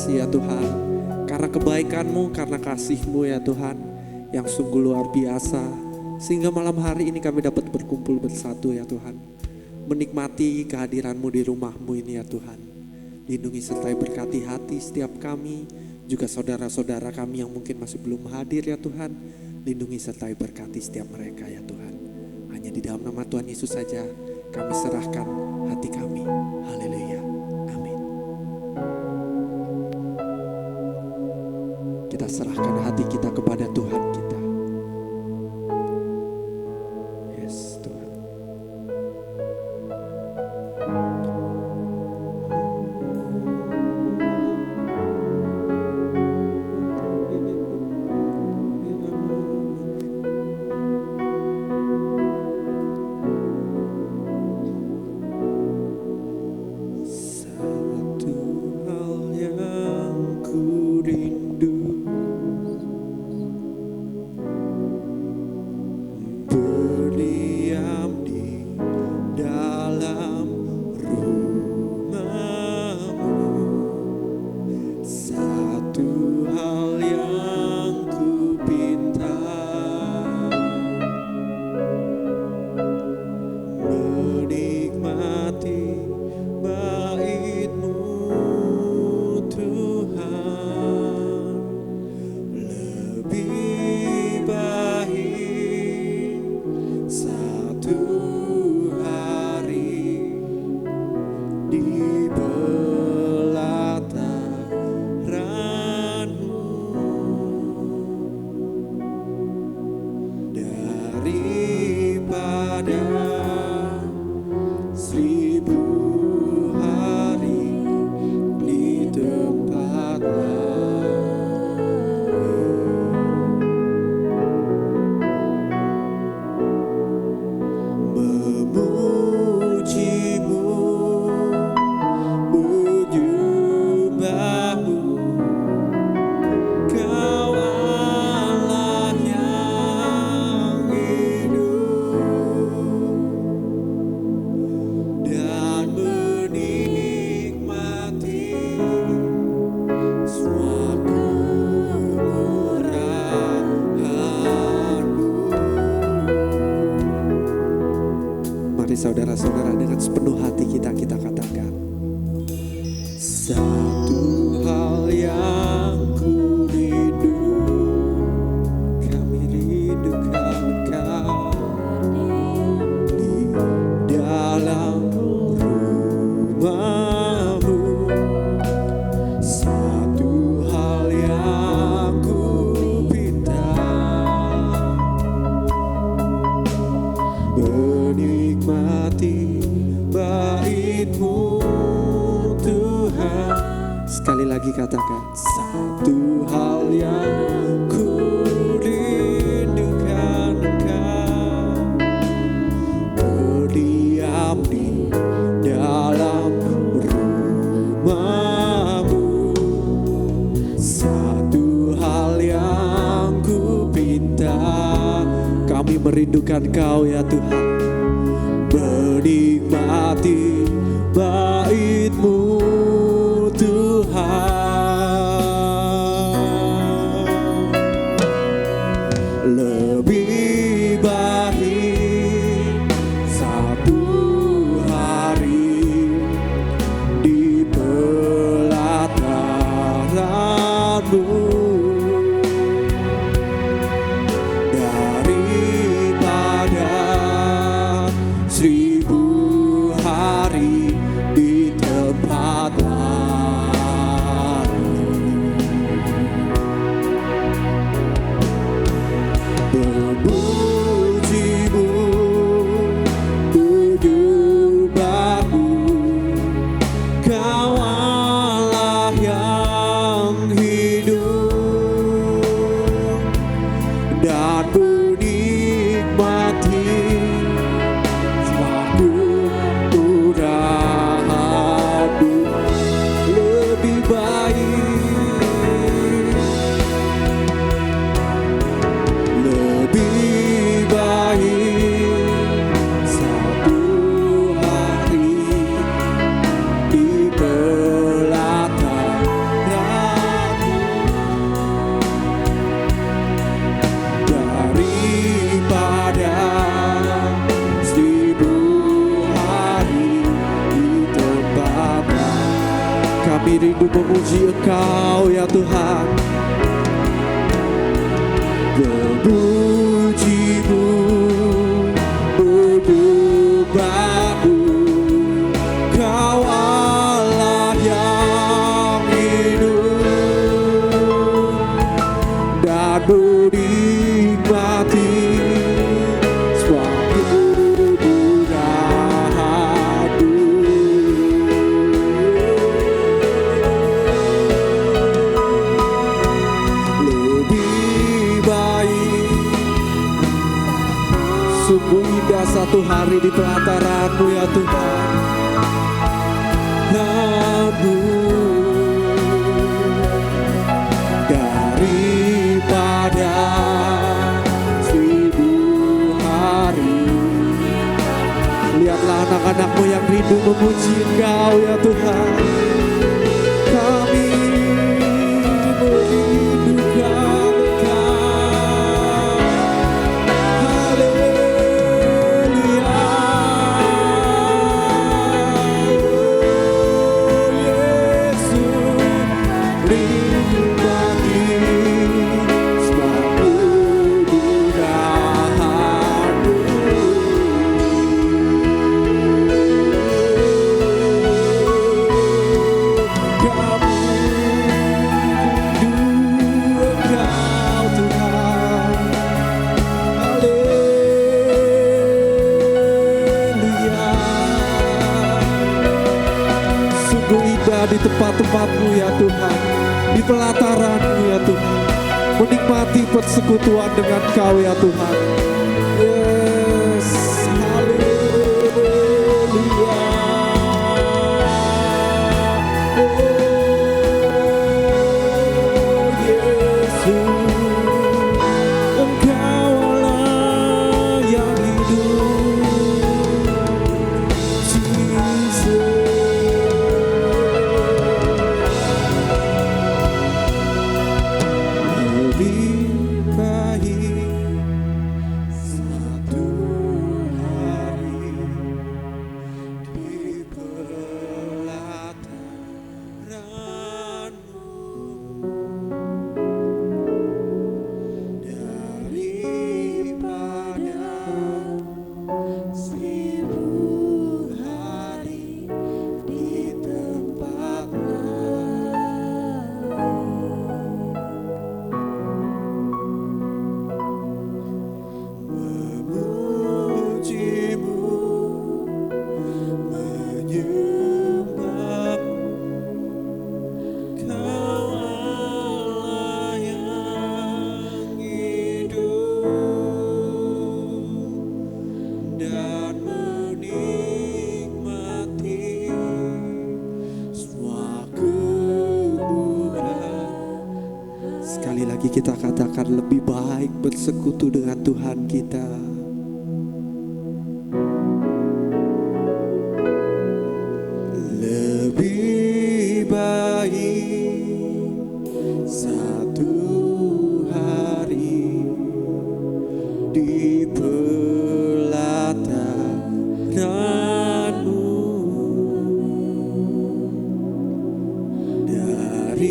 kasih ya Tuhan, karena kebaikan-Mu, karena kasih-Mu ya Tuhan, yang sungguh luar biasa. Sehingga malam hari ini kami dapat berkumpul bersatu ya Tuhan, menikmati kehadiran-Mu di rumah-Mu ini ya Tuhan. Lindungi serta berkati hati setiap kami, juga saudara-saudara kami yang mungkin masih belum hadir ya Tuhan. Lindungi serta berkati setiap mereka ya Tuhan. Hanya di dalam nama Tuhan Yesus saja kami serahkan hati kami. Haleluya. Amin. Kita serahkan hati kita kepada Tuhan kita. Yes Tuhan. Saudara-saudara, dengan sepenuh hati kita katakan, satu hal yang ku rindu, kami rindukan Engkau di dalam rumah-Mu. Satu hal yang ku minta, menikmati bait-Mu Tuhan. Sekali lagi katakan, satu hal yang ku rindukan Engkau, berdiam di dalam rumah-Mu. Satu hal yang ku pinta, kami merindukan Kau ya Tuhan, menikmati bait-Mu Tuhan. Lebih baik satu hari di pelataran-Mu daripada 1000 hari di tempat lain. Memuji-Mu, menyembah-Mu, Kau Allah yang hidup. rindu memuji Engkau ya Tuhan. Memuji-Mu, menyembah-Mu, Kau Allah yang hidup dan menikmati suatu kemudahan-Mu. Lebih baik sungguh indah satu hari di pelataran-Mu ya Tuhan. Daripada 1000 hari. Lihatlah anak-anak-Mu yang rindu memuji Engkau ya Tuhan. Kami merindukan Engkau. Haleluya. Di tempat-tempat-Mu ya Tuhan, di pelataran-Mu ya Tuhan, menikmati persekutuan dengan Kau ya Tuhan. Yes, haleluya. Oh Yesus, Engkau Allah yang hidup. Jesus. Kita katakan lebih baik bersekutu dengan Tuhan kita. Lebih baik satu hari di pelataran-Mu daripada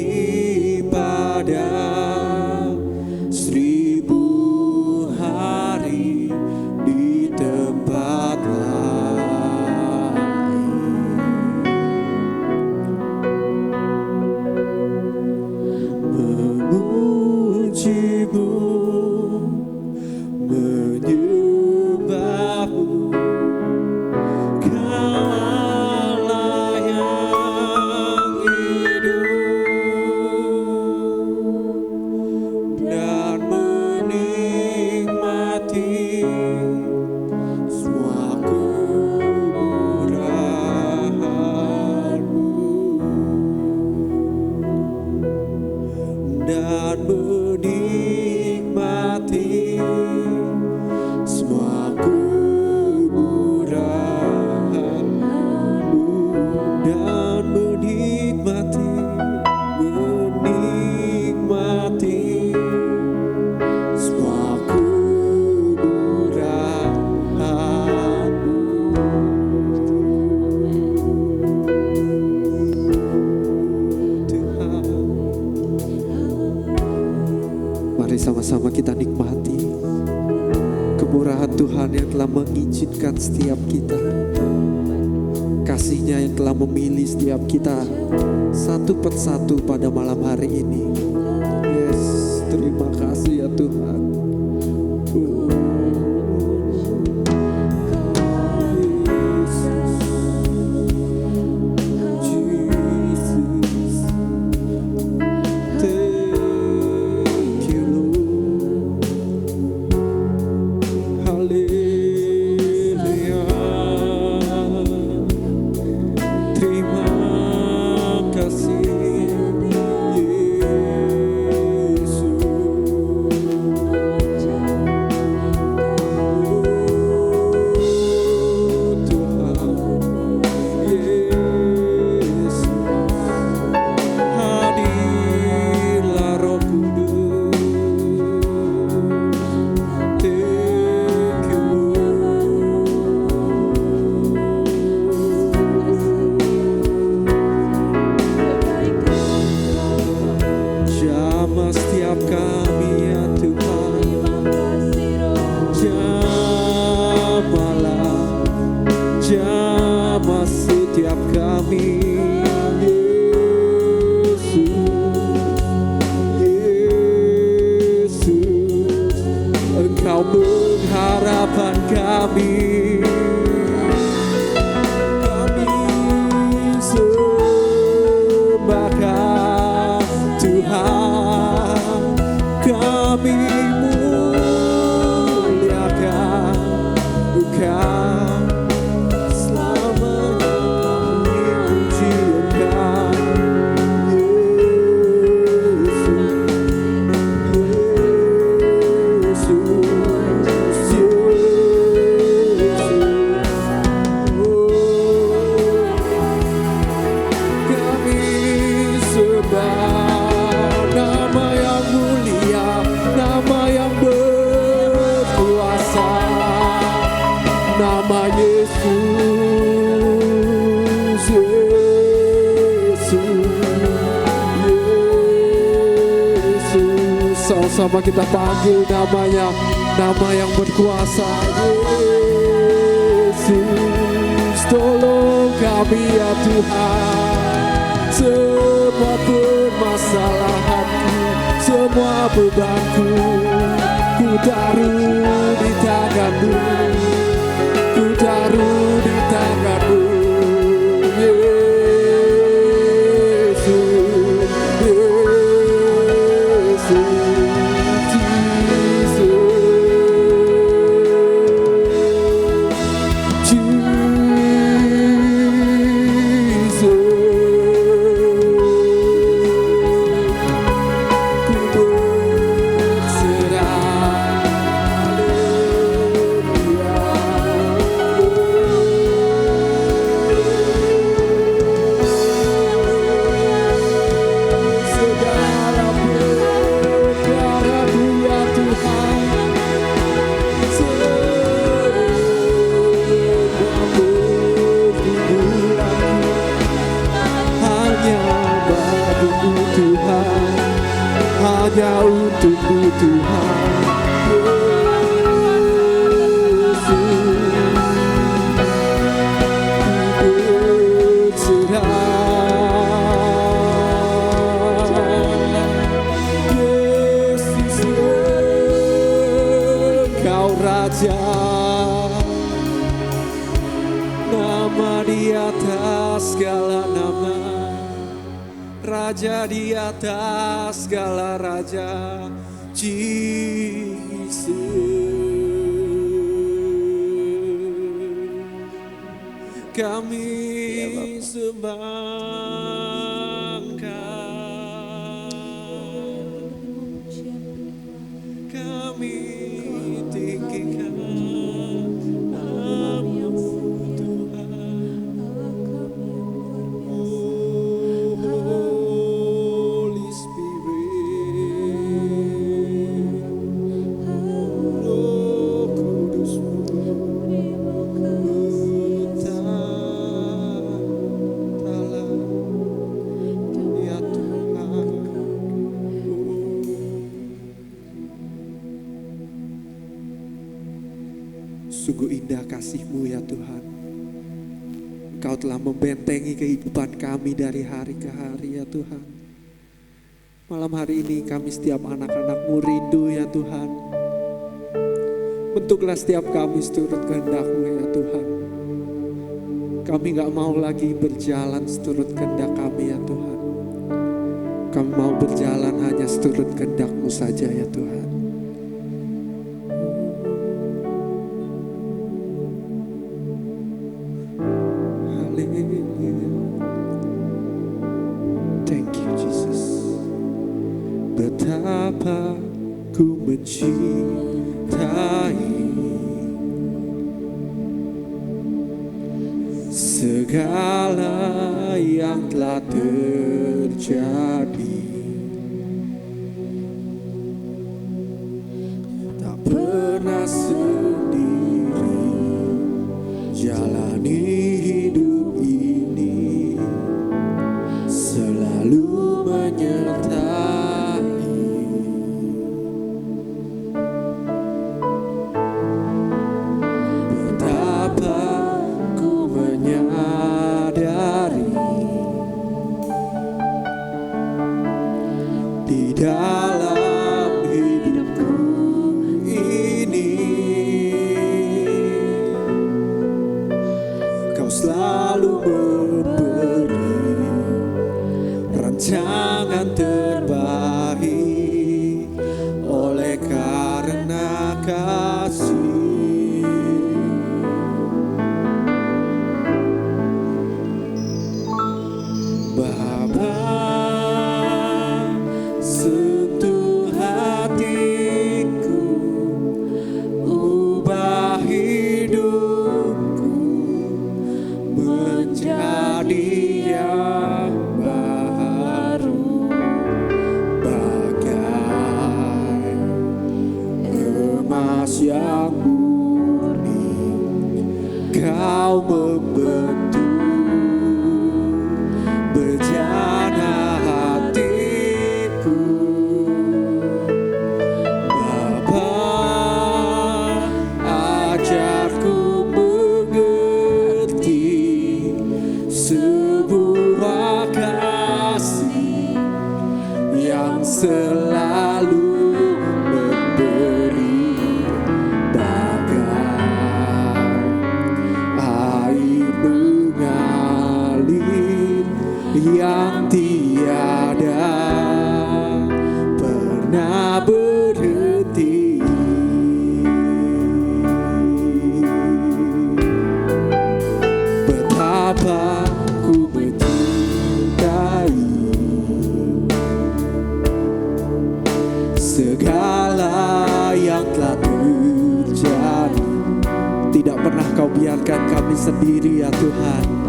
1000 hari di tempat lain. Memuji-Mu, menyembah-Mu, Kau Allah yang hidup dan menikmati semua kemurahan-Mu dan menikmati semua kemurahan-Mu dan menikmati semua kemurahan-Mu. Mari sama-sama kita nikmati kemurahan Tuhan yang telah mengizinkan setiap kita, kasih-Nya yang telah memilih setiap kita satu persatu pada malam hari ini. Yes, terima kasih ya Tuhan. Sama kita panggil namanya, nama yang berkuasa. Yesus, tolong kami ya Tuhan. Semua permasalahanku, semua bebanku, ku taruh di tangan-Mu, ku taruh di tangan-Mu. Hanya untuk-Mu Tuhan. Yesus, Engkau Raja, nama di atas segala nama, Raja di atas segala raja, Jesus. Kami sembah Engkau, kami tinggikan nama-Mu Tuhan. Sungguh indah kasih-Mu ya Tuhan. Engkau telah membentengi kehidupan kami dari hari ke hari ya Tuhan. Malam hari ini kami setiap anak-anak-Mu rindu ya Tuhan. Bentuklah setiap kami seturut kehendak-Mu ya Tuhan. Kami gak mau lagi berjalan seturut kehendak kami ya Tuhan. Kami mau berjalan hanya seturut kehendak-Mu saja ya Tuhan. Thank you Jesus. Betapa ku mencintai segala yang telah terjadi. Tak pernah sendiri jalani hidup ini, selalu menyertai. Betapa ku menyadari di dalam hidupku ini Kau selalu memberi rancangan terbaik oleh karena kasih. Bapa, sentuh hatiku, ubah hidupku menjadi yang baru, bagai emas yang murni. Kau membentuk bejana hatiku. Bapa, ajarku mengerti sebuah kasih yang selalu memberi, bagai air mengalir yang tiada pernah berhenti. Betapa ku mencintai segala yang telah terjadi. Tidak pernah Kau biarkan kami sendiri ya Tuhan.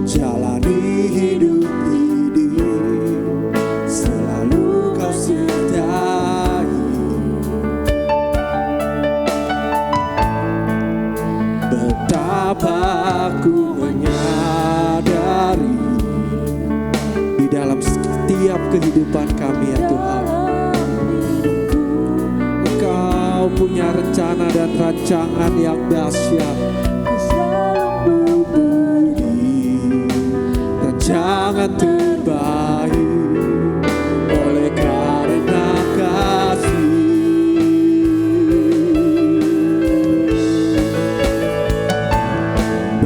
Jalani hidup ini, selalu Kau sertai. Betapa ku menyadari di dalam setiap kehidupan kami ya Tuhan, Engkau punya rencana dan rancangan yang dahsyat. Jangan terbaik oleh karena kasih.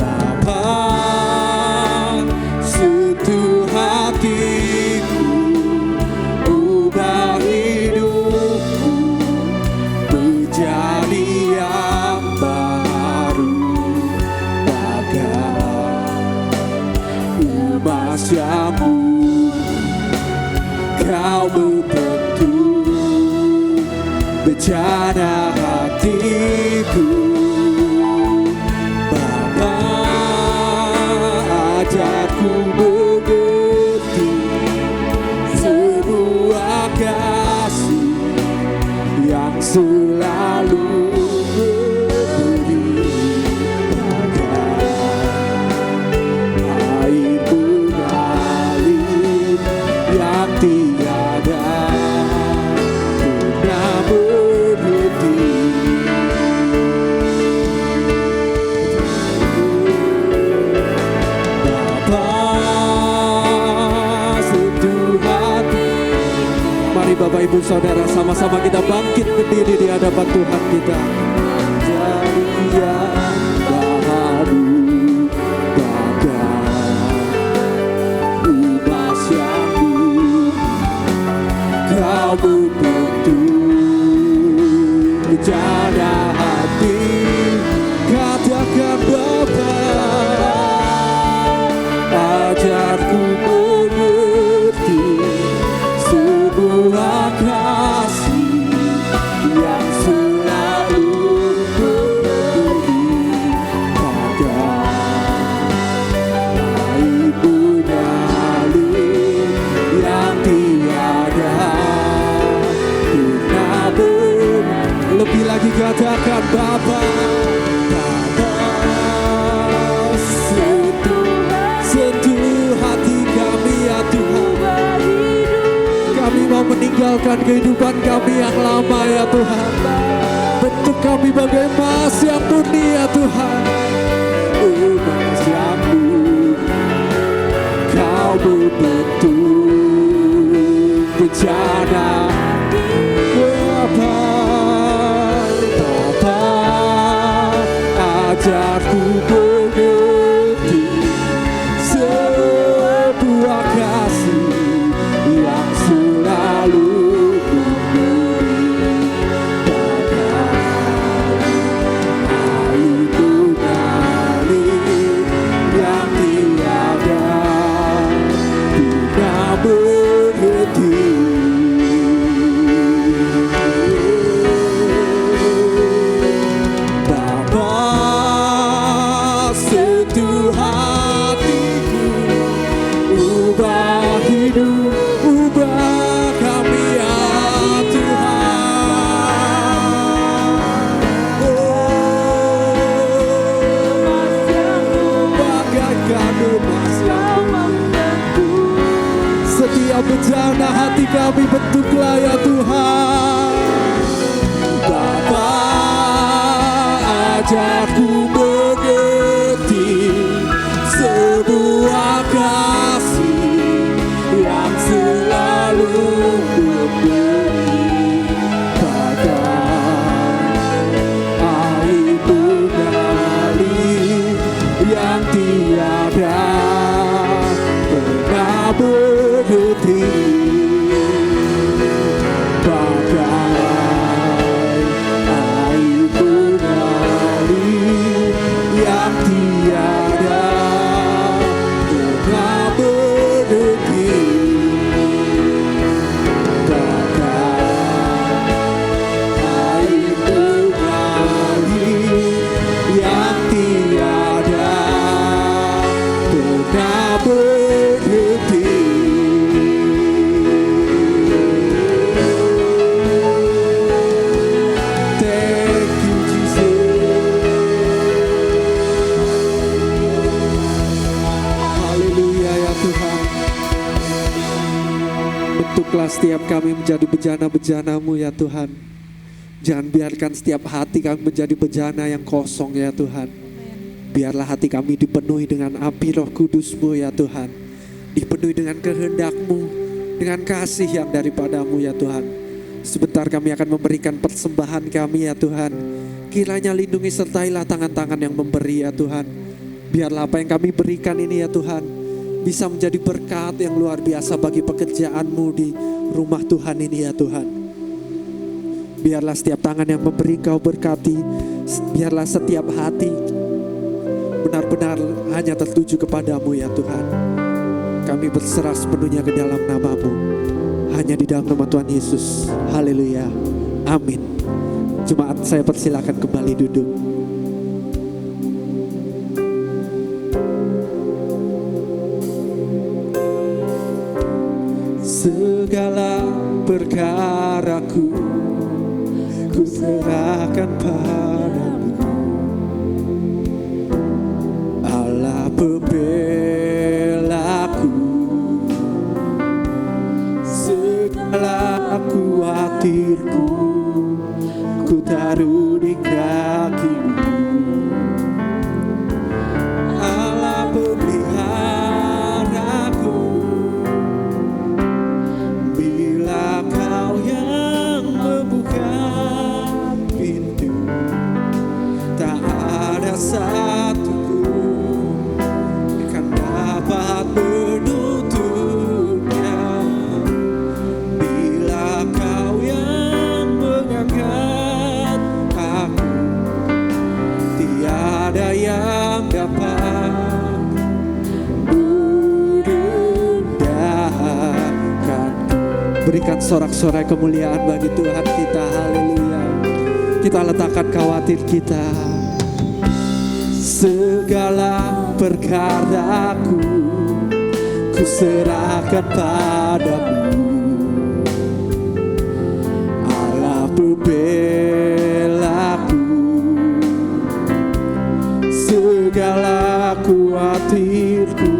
Bapa, sentuh hatiku, ubah hidupku menjadi yang baru, bagai emas yang murni. Kau membentuk bejana hatiku. Bapa, ajarku mengerti sebuah kasih yang selalu memberi, air mengalir yang tiada pernah berhenti. Mari Bapak Ibu Saudara sama-sama kita bangkit berdiri di hadapan Tuhan kita. Jadi yang baru bagai umas yang kau bentuk bejana hati, katakan Bapa, ajarku mengerti sebuah kasih yang selalu berdiri pada ibu nyali yang tiada pernah lebih lagi katakan Bapa, sentuh hati kami ya Tuhan. Kami mau meninggalkan kehidupan kami yang lama ya Tuhan. Bentuk kami bagai emas yang murni ya Tuhan. Emas yang murni, kau berbentuk bejana. Bapa, ajarku mengerti sebuah kasih yang selalu memberi bagai air mengalir yang tiada pernah berhenti. Setiap bejana hati kami bentuklah ya Tuhan. Bapa, ajarku mengerti sebuah kasih yang selalu memberi bagai air mengalir yang tiada pernah berhenti, bagai air mengalir yang tiada pernah berhenti, bagai air mengalir yang tiada pernah berhenti. Bentuklah setiap kami menjadi bejana-bejana-Mu ya Tuhan. Jangan biarkan setiap hati kami menjadi bejana yang kosong ya Tuhan. Biarlah hati kami dipenuhi dengan api Roh Kudus-Mu ya Tuhan. Dipenuhi dengan kehendak-Mu, dengan kasih yang daripada-Mu ya Tuhan. Sebentar kami akan memberikan persembahan kami ya Tuhan. Kiranya lindungi sertailah tangan-tangan yang memberi ya Tuhan. Biarlah apa yang kami berikan ini ya Tuhan bisa menjadi berkat yang luar biasa bagi pekerjaan-Mu di rumah Tuhan ini ya Tuhan. Biarlah setiap tangan yang memberi Kau berkati. Biarlah setiap hati benar-benar hanya tertuju kepadamu ya Tuhan. Kami berserah sepenuhnya ke dalam nama-Mu, hanya di dalam nama Tuhan Yesus. Haleluya, amin. Jemaat saya persilakan kembali duduk. Segala perkaraku ku serahkan padamu, Allah pembelaku. Segala khawatirku ku taruh di kaki-Mu, Allah pemeliharaku. Bila Kau berikan sorak-sorai kemuliaan bagi Tuhan kita. Haleluya. Kita letakkan khawatir kita. Segala perkaraku ku serahkan padamu, Allah pembelaku. Segala khawatirku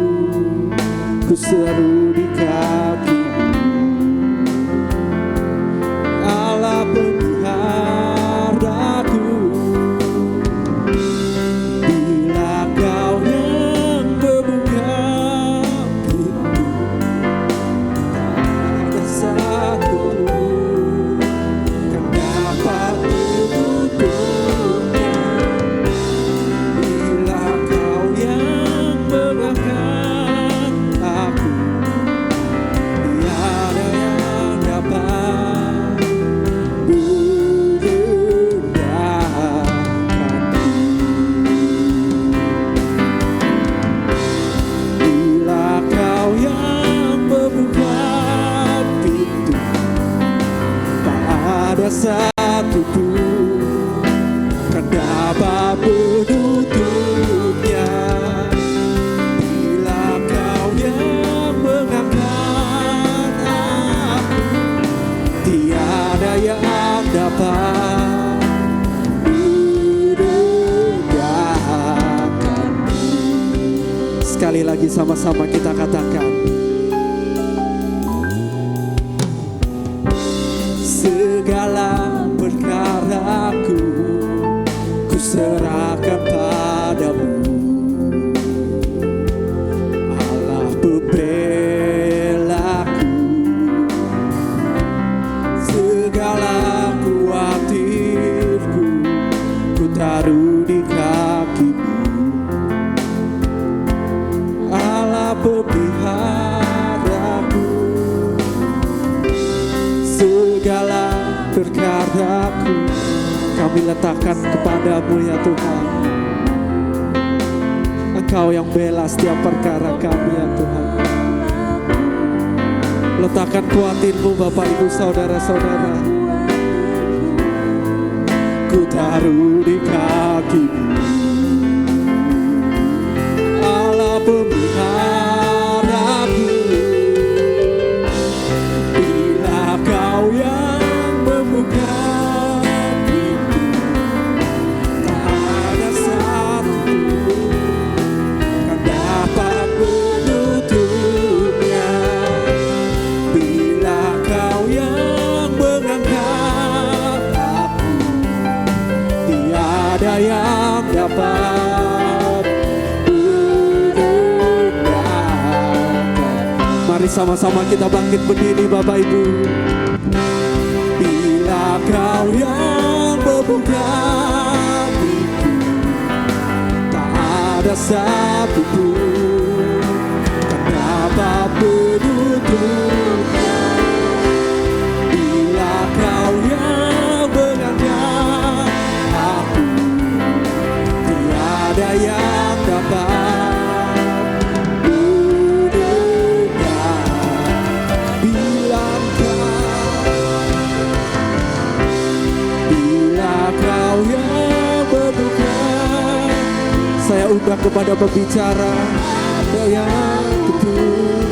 ku seru di kakimu, Allah pemeliharaku. Bila Kau yang membuka pintu, tak ada satu kan dapat menutupnya. Bila Kau yang mengangkat aku, tiada yang dapat merendahkanku. Bila Kau yang membuka pintu, tak ada satu pun kan dapat menutupnya. Bila Kau yang mengangkat aku, tiada yang dapat merendahkanku. Sekali lagi sama-sama kita katakan. Segala perkaraku ku serahkan padamu, Allah pembelaku. Segala khawatirku ku taruh di kakimu, Allah pemeliharaku. Segala perkaraku kami letakkan kepadamu ya Tuhan. Engkau yang bela setiap perkara kami ya Tuhan. Letakkan khawatirmu Bapak Ibu Saudara-saudara, ku taruh di kakimu, Allah pemeliharaku. Bila Kau yang membuka pintu, tak ada satu kan dapat menutupnya. Bila Kau yang mengangkat aku, tiada yang dapat merendahkan. Mari sama-sama kita bangkit berdiri Bapak Ibu. Bila Kau yang membuka pintu, tak ada satu pun kan dapat menutupnya. Bila Kau yang mengangkat aku, tiada yang dapat merendahkan. Bila Kau yang membuka, saya undang kepada pembicara, ada yang betul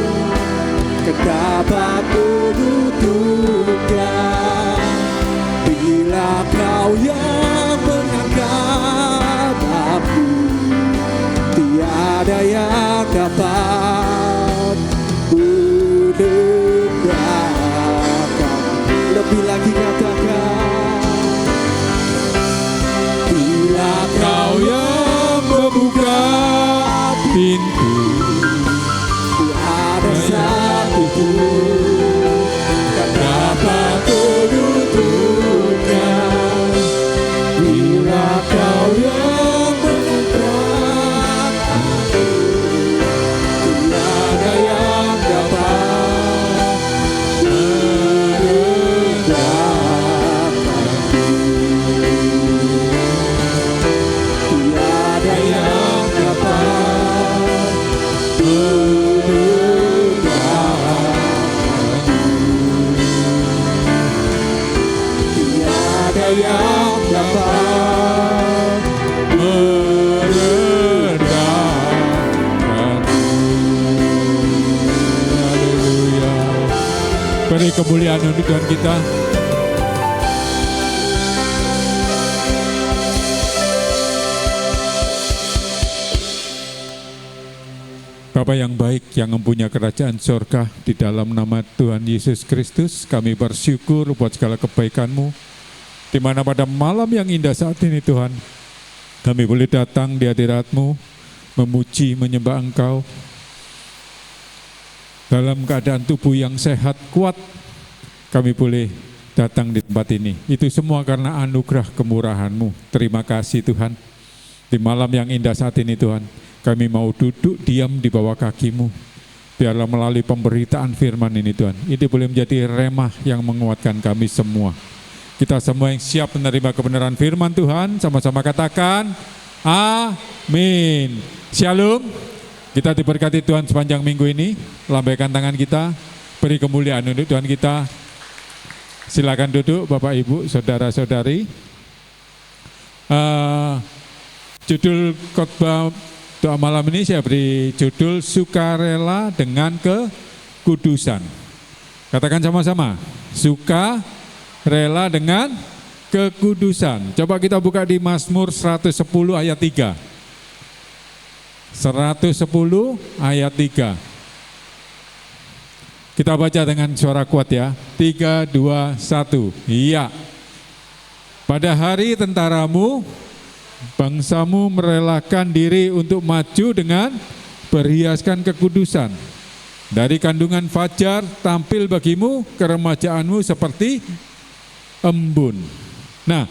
kan dapat menutupnya. Bila Kau yang mengangkat aku, tiada yang dapat merendahkan. Lebih lagi katakan, bila Kau yang membuka pintu, tiada satu pun kan dapat menutupnya. Bila Kau yang mengangkat aku, tiada yang dapat merendahkanku. Tiada yang dapat merendahkanku. Beri kemuliaan untuk Tuhan kita. Bapa yang baik yang mempunyai kerajaan surga, di dalam nama Tuhan Yesus Kristus kami bersyukur buat segala kebaikan-Mu, di mana pada malam yang indah saat ini Tuhan, kami boleh datang di hadirat-Mu, memuji, menyembah Engkau, dalam keadaan tubuh yang sehat, kuat, kami boleh datang di tempat ini. Itu semua karena anugerah kemurahan-Mu. Terima kasih Tuhan. Di malam yang indah saat ini Tuhan, kami mau duduk diam di bawah kaki-Mu. Biarlah melalui pemberitaan firman ini Tuhan, ini boleh menjadi remah yang menguatkan kami semua. Kita semua yang siap menerima kebenaran firman Tuhan, sama-sama katakan, amin. Shalom. Kita diberkati Tuhan sepanjang minggu ini. Lambaikan tangan kita, beri kemuliaan untuk Tuhan kita. Silakan duduk Bapak Ibu, Saudara-saudari. Judul khotbah doa malam ini saya beri judul sukarela dengan kekudusan. Katakan sama-sama, sukarela dengan kekudusan. Coba kita buka di Mazmur 110 ayat 3. 110 ayat 3. Kita baca dengan suara kuat ya. 3, 2, 1. Iya. Pada hari tentaramu, bangsamu merelakan diri untuk maju dengan berhiaskan kekudusan. Dari kandungan fajar tampil bagimu keremajaanmu seperti embun. Nah,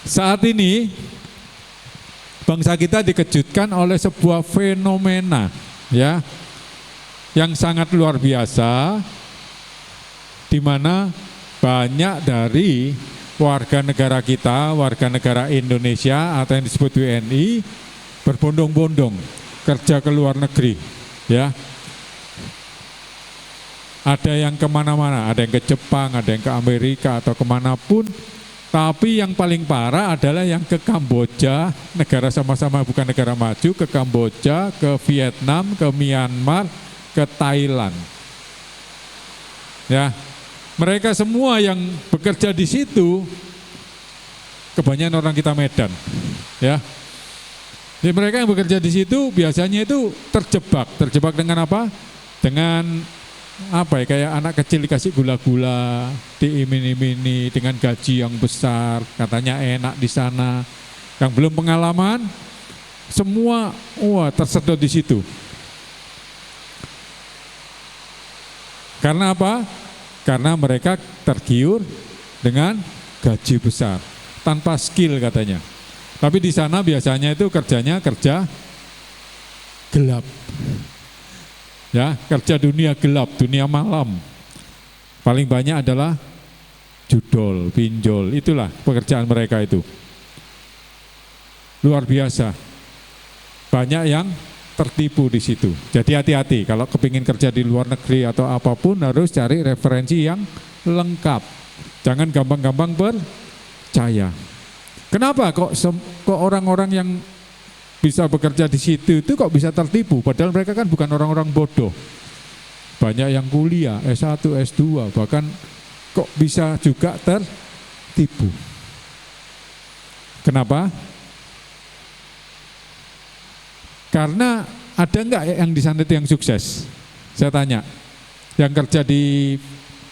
saat ini bangsa kita dikejutkan oleh sebuah fenomena ya yang sangat luar biasa, di mana banyak dari warga negara kita, warga negara Indonesia atau yang disebut WNI berbondong-bondong kerja ke luar negeri, ya. Ada yang kemana-mana, ada yang ke Jepang, ada yang ke Amerika atau kemanapun. Tapi yang paling parah adalah yang ke Kamboja, negara sama-sama bukan negara maju, ke Kamboja, ke Vietnam, ke Myanmar, ke Thailand. Ya. Mereka semua yang bekerja di situ kebanyakan orang kita Medan, ya. Jadi mereka yang bekerja di situ biasanya itu terjebak dengan apa? Dengan apa ya? Kayak anak kecil dikasih gula-gula, diiming-imingi dengan gaji yang besar, katanya enak di sana. Yang belum pengalaman, semua tersedot di situ. Karena apa? Karena mereka tergiur dengan gaji besar, tanpa skill katanya. Tapi di sana biasanya itu kerjanya kerja gelap. Ya, kerja dunia gelap, dunia malam. Paling banyak adalah judol, pinjol, itulah pekerjaan mereka itu. Luar biasa. Banyak yang tertipu di situ. Jadi hati-hati kalau kepingin kerja di luar negeri atau apapun harus cari referensi yang lengkap. Jangan gampang-gampang percaya. Kenapa kok orang-orang yang bisa bekerja di situ itu kok bisa tertipu? Padahal mereka kan bukan orang-orang bodoh. Banyak yang kuliah S1, S2, bahkan kok bisa juga tertipu. Kenapa? Karena ada enggak yang di sana itu yang sukses? Saya tanya, yang kerja di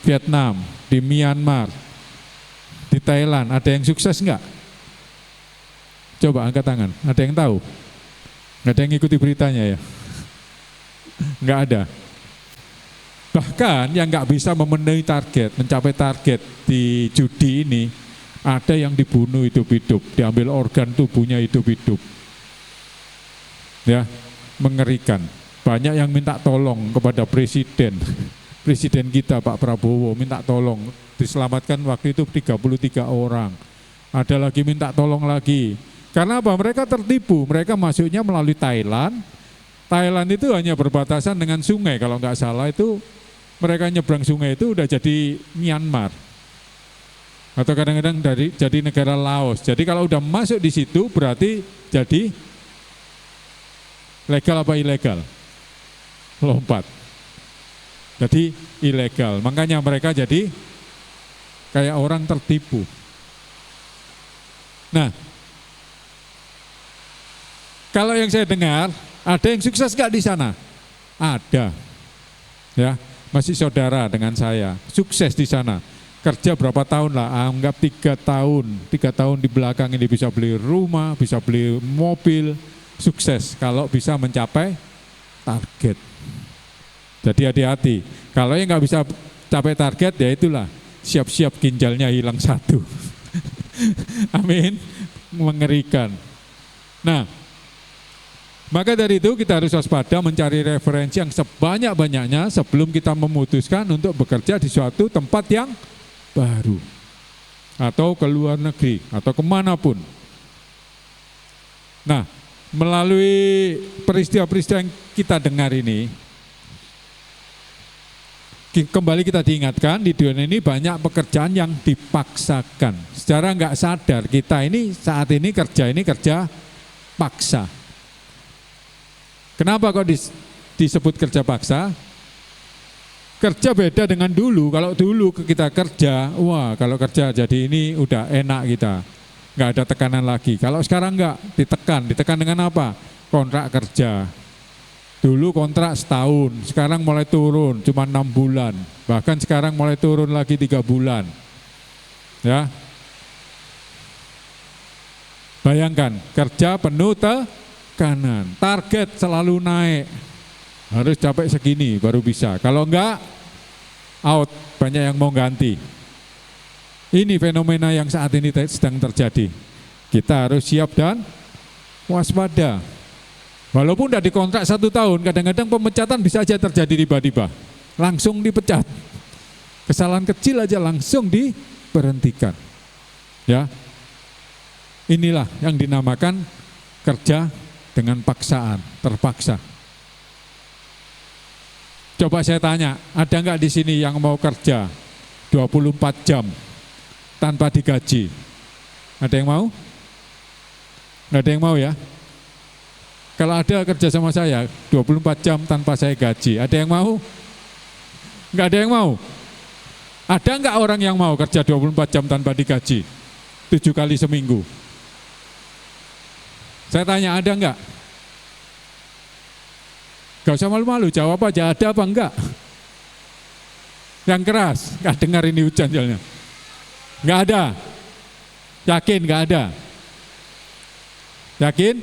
Vietnam, di Myanmar, di Thailand, ada yang sukses enggak? Coba angkat tangan, ada yang tahu? Enggak ada yang ikuti beritanya ya? Enggak ada. Bahkan yang enggak bisa memenuhi target, mencapai target di judi ini, ada yang dibunuh hidup-hidup, diambil organ tubuhnya hidup-hidup. Ya, mengerikan. Banyak yang minta tolong kepada presiden kita Pak Prabowo, minta tolong diselamatkan waktu itu 33 orang. Ada lagi minta tolong lagi. Karena apa? Mereka tertipu, mereka masuknya melalui Thailand. Thailand itu hanya berbatasan dengan sungai, kalau nggak salah itu mereka nyebrang sungai itu udah jadi Myanmar. Atau kadang-kadang jadi negara Laos. Jadi kalau udah masuk di situ berarti jadi legal apa ilegal? Lompat. Jadi ilegal. Makanya mereka jadi kayak orang tertipu. Nah, kalau yang saya dengar, ada yang sukses gak di sana? Ada. Ya, masih saudara dengan saya, sukses di sana. Kerja berapa tahun lah, anggap 3 tahun. 3 tahun di belakang ini bisa beli rumah, bisa beli mobil, sukses kalau bisa mencapai target. Jadi hati-hati, kalau yang nggak bisa capai target ya itulah, siap-siap ginjalnya hilang 1. Amin, mengerikan. Nah, maka dari itu kita harus waspada mencari referensi yang sebanyak-banyaknya sebelum kita memutuskan untuk bekerja di suatu tempat yang baru atau ke luar negeri atau kemanapun. Nah, melalui peristiwa-peristiwa yang kita dengar ini, kembali kita diingatkan di dunia ini banyak pekerjaan yang dipaksakan. Secara nggak sadar kita ini saat ini kerja paksa. Kenapa kok disebut kerja paksa? Kerja beda dengan dulu. Kalau dulu kita kerja, wah kalau kerja jadi ini udah enak kita, nggak ada tekanan lagi. Kalau sekarang nggak, ditekan dengan apa? Kontrak kerja. Dulu kontrak setahun, sekarang mulai turun, cuma 6 bulan. Bahkan sekarang mulai turun lagi 3 bulan. Ya, bayangkan kerja penuh tekanan, target selalu naik. Harus capai segini baru bisa. Kalau enggak, out, banyak yang mau ganti. Ini fenomena yang saat ini sedang terjadi. Kita harus siap dan waspada. Walaupun udah dikontrak 1 tahun, kadang-kadang pemecatan bisa aja terjadi tiba-tiba. Langsung dipecat. Kesalahan kecil aja langsung diberhentikan. Ya. Inilah yang dinamakan kerja dengan paksaan, terpaksa. Coba saya tanya, ada nggak di sini yang mau kerja 24 jam tanpa digaji? Ada yang mau? Nggak ada yang mau ya? Kalau ada kerja sama saya 24 jam tanpa saya gaji, ada yang mau? Nggak ada yang mau? Ada nggak orang yang mau kerja 24 jam tanpa digaji? 7 kali seminggu. Saya tanya, ada nggak? Gak usah malu-malu, jawab aja, ada apa enggak? Yang keras, nggak dengar ini hujan jalannya. Nggak ada. Yakin nggak ada? Yakin?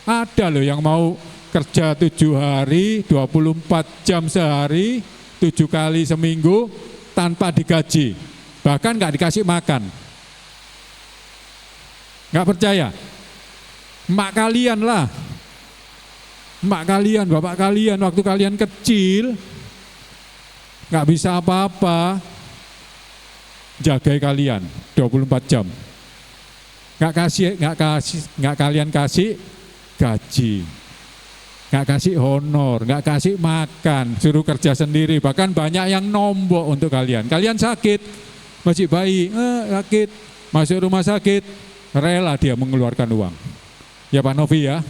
Ada loh yang mau kerja 7 hari, 24 jam sehari, 7 kali seminggu tanpa digaji. Bahkan nggak dikasih makan. Nggak percaya? Mak kalian lah. Mak kalian, bapak kalian, waktu kalian kecil, nggak bisa apa-apa, jagai kalian 24 jam. Nggak kalian kasih gaji, nggak kasih honor, nggak kasih makan, suruh kerja sendiri. Bahkan banyak yang nombok untuk kalian. Kalian sakit, masih bayi, sakit, masuk rumah sakit, rela dia mengeluarkan uang. Ya Pak Novi ya.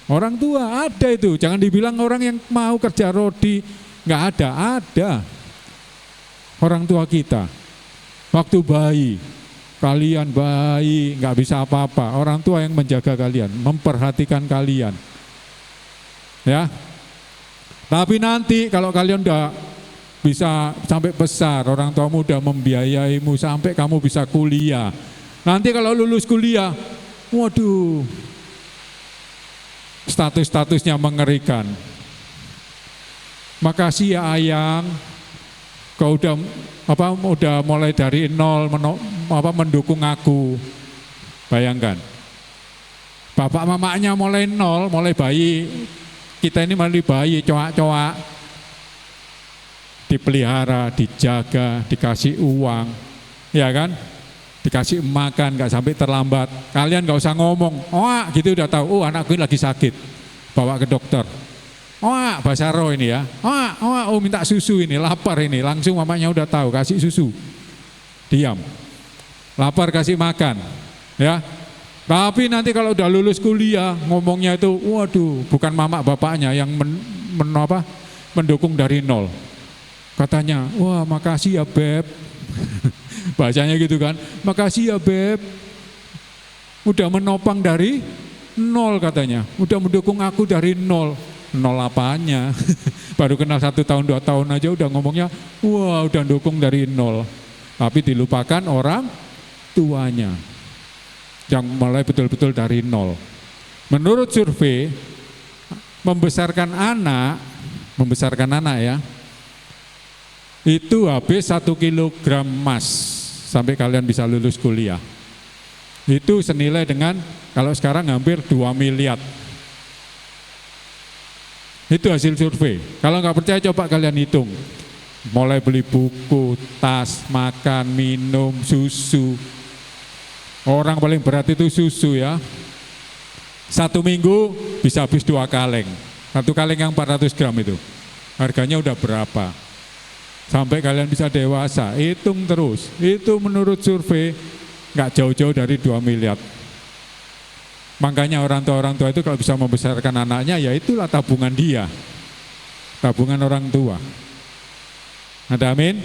Orang tua ada itu, jangan dibilang orang yang mau kerja rodi, nggak ada. Orang tua kita, waktu bayi, kalian bayi nggak bisa apa-apa, orang tua yang menjaga kalian, memperhatikan kalian, ya. Tapi nanti kalau kalian udah bisa sampai besar, orang tua muda membiayaimu sampai kamu bisa kuliah. Nanti kalau lulus kuliah, waduh, status-statusnya mengerikan. Makasih ya Ayang, kau udah mulai dari nol mendukung aku. Bayangkan, bapak mamanya mulai nol, mulai bayi. Kita ini mulai bayi, coak-coak, dipelihara, dijaga, dikasih uang, ya kan? Dikasih makan, nggak sampai terlambat. Kalian nggak usah ngomong, gitu udah tahu. Oh anakku lagi sakit, bawa ke dokter. Basaro ini ya. Minta susu ini, lapar ini. Langsung mamanya udah tahu, kasih susu. Diam. Lapar kasih makan, ya. Tapi nanti kalau udah lulus kuliah, ngomongnya itu, waduh, bukan mama bapaknya yang mendukung dari nol. Katanya, wah makasih ya Beb. Bahasanya gitu kan, makasih ya Beb. Udah menopang dari nol katanya, udah mendukung aku dari nol. Nol apanya? Baru kenal 1 tahun 2 tahun aja udah ngomongnya, wah udah dukung dari nol. Tapi dilupakan orang tuanya yang mulai betul-betul dari nol. Menurut survei, membesarkan anak ya, itu habis 1 kilogram emas sampai kalian bisa lulus kuliah. Itu senilai dengan kalau sekarang hampir 2 miliar. Itu hasil survei. Kalau nggak percaya coba kalian hitung. Mulai beli buku, tas, makan, minum, susu. Orang paling berat itu susu ya. 1 minggu bisa habis 2 kaleng. 1 kaleng yang 400 gram itu. Harganya udah berapa? Sampai kalian bisa dewasa, hitung terus. Itu menurut survei nggak jauh-jauh dari 2 miliar. Makanya orang tua itu kalau bisa membesarkan anaknya, ya itulah tabungan dia. Tabungan orang tua. Ada amin?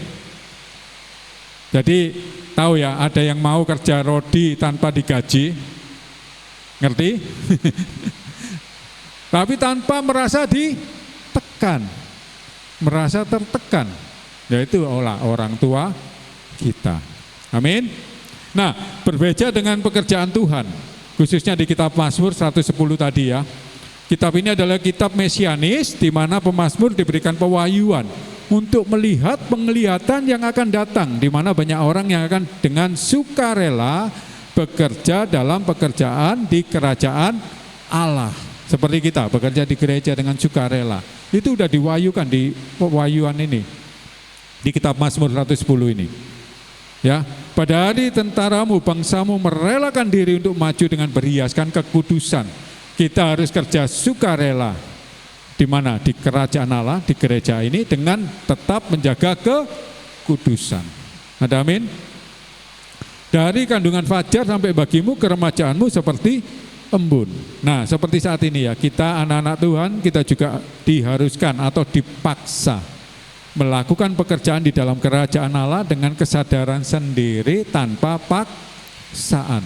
Jadi tahu ya, ada yang mau kerja rodi tanpa digaji. Ngerti? Tapi tanpa merasa ditekan. Merasa tertekan. Yaitu orang tua kita. Amin. Nah, berbeda dengan pekerjaan Tuhan, khususnya di kitab Mazmur 110 tadi ya. Kitab ini adalah kitab mesianis di mana pemazmur diberikan pewahyuan untuk melihat penglihatan yang akan datang, di mana banyak orang yang akan dengan sukarela bekerja dalam pekerjaan di kerajaan Allah. Seperti kita bekerja di gereja dengan sukarela. Itu sudah diwahyukan di pewahyuan ini. Di kitab Mazmur 110 ini. Ya, pada hari tentaramu bangsamu merelakan diri untuk maju dengan berhiaskan kekudusan. Kita harus kerja sukarela. Di mana? Di kerajaan Allah, di gereja ini dengan tetap menjaga kekudusan. Ada amin? Dari kandungan fajar sampai bagimu keremajaanmu seperti embun. Nah, seperti saat ini ya, kita anak-anak Tuhan, kita juga diharuskan atau dipaksa melakukan pekerjaan di dalam kerajaan Allah dengan kesadaran sendiri tanpa paksaan.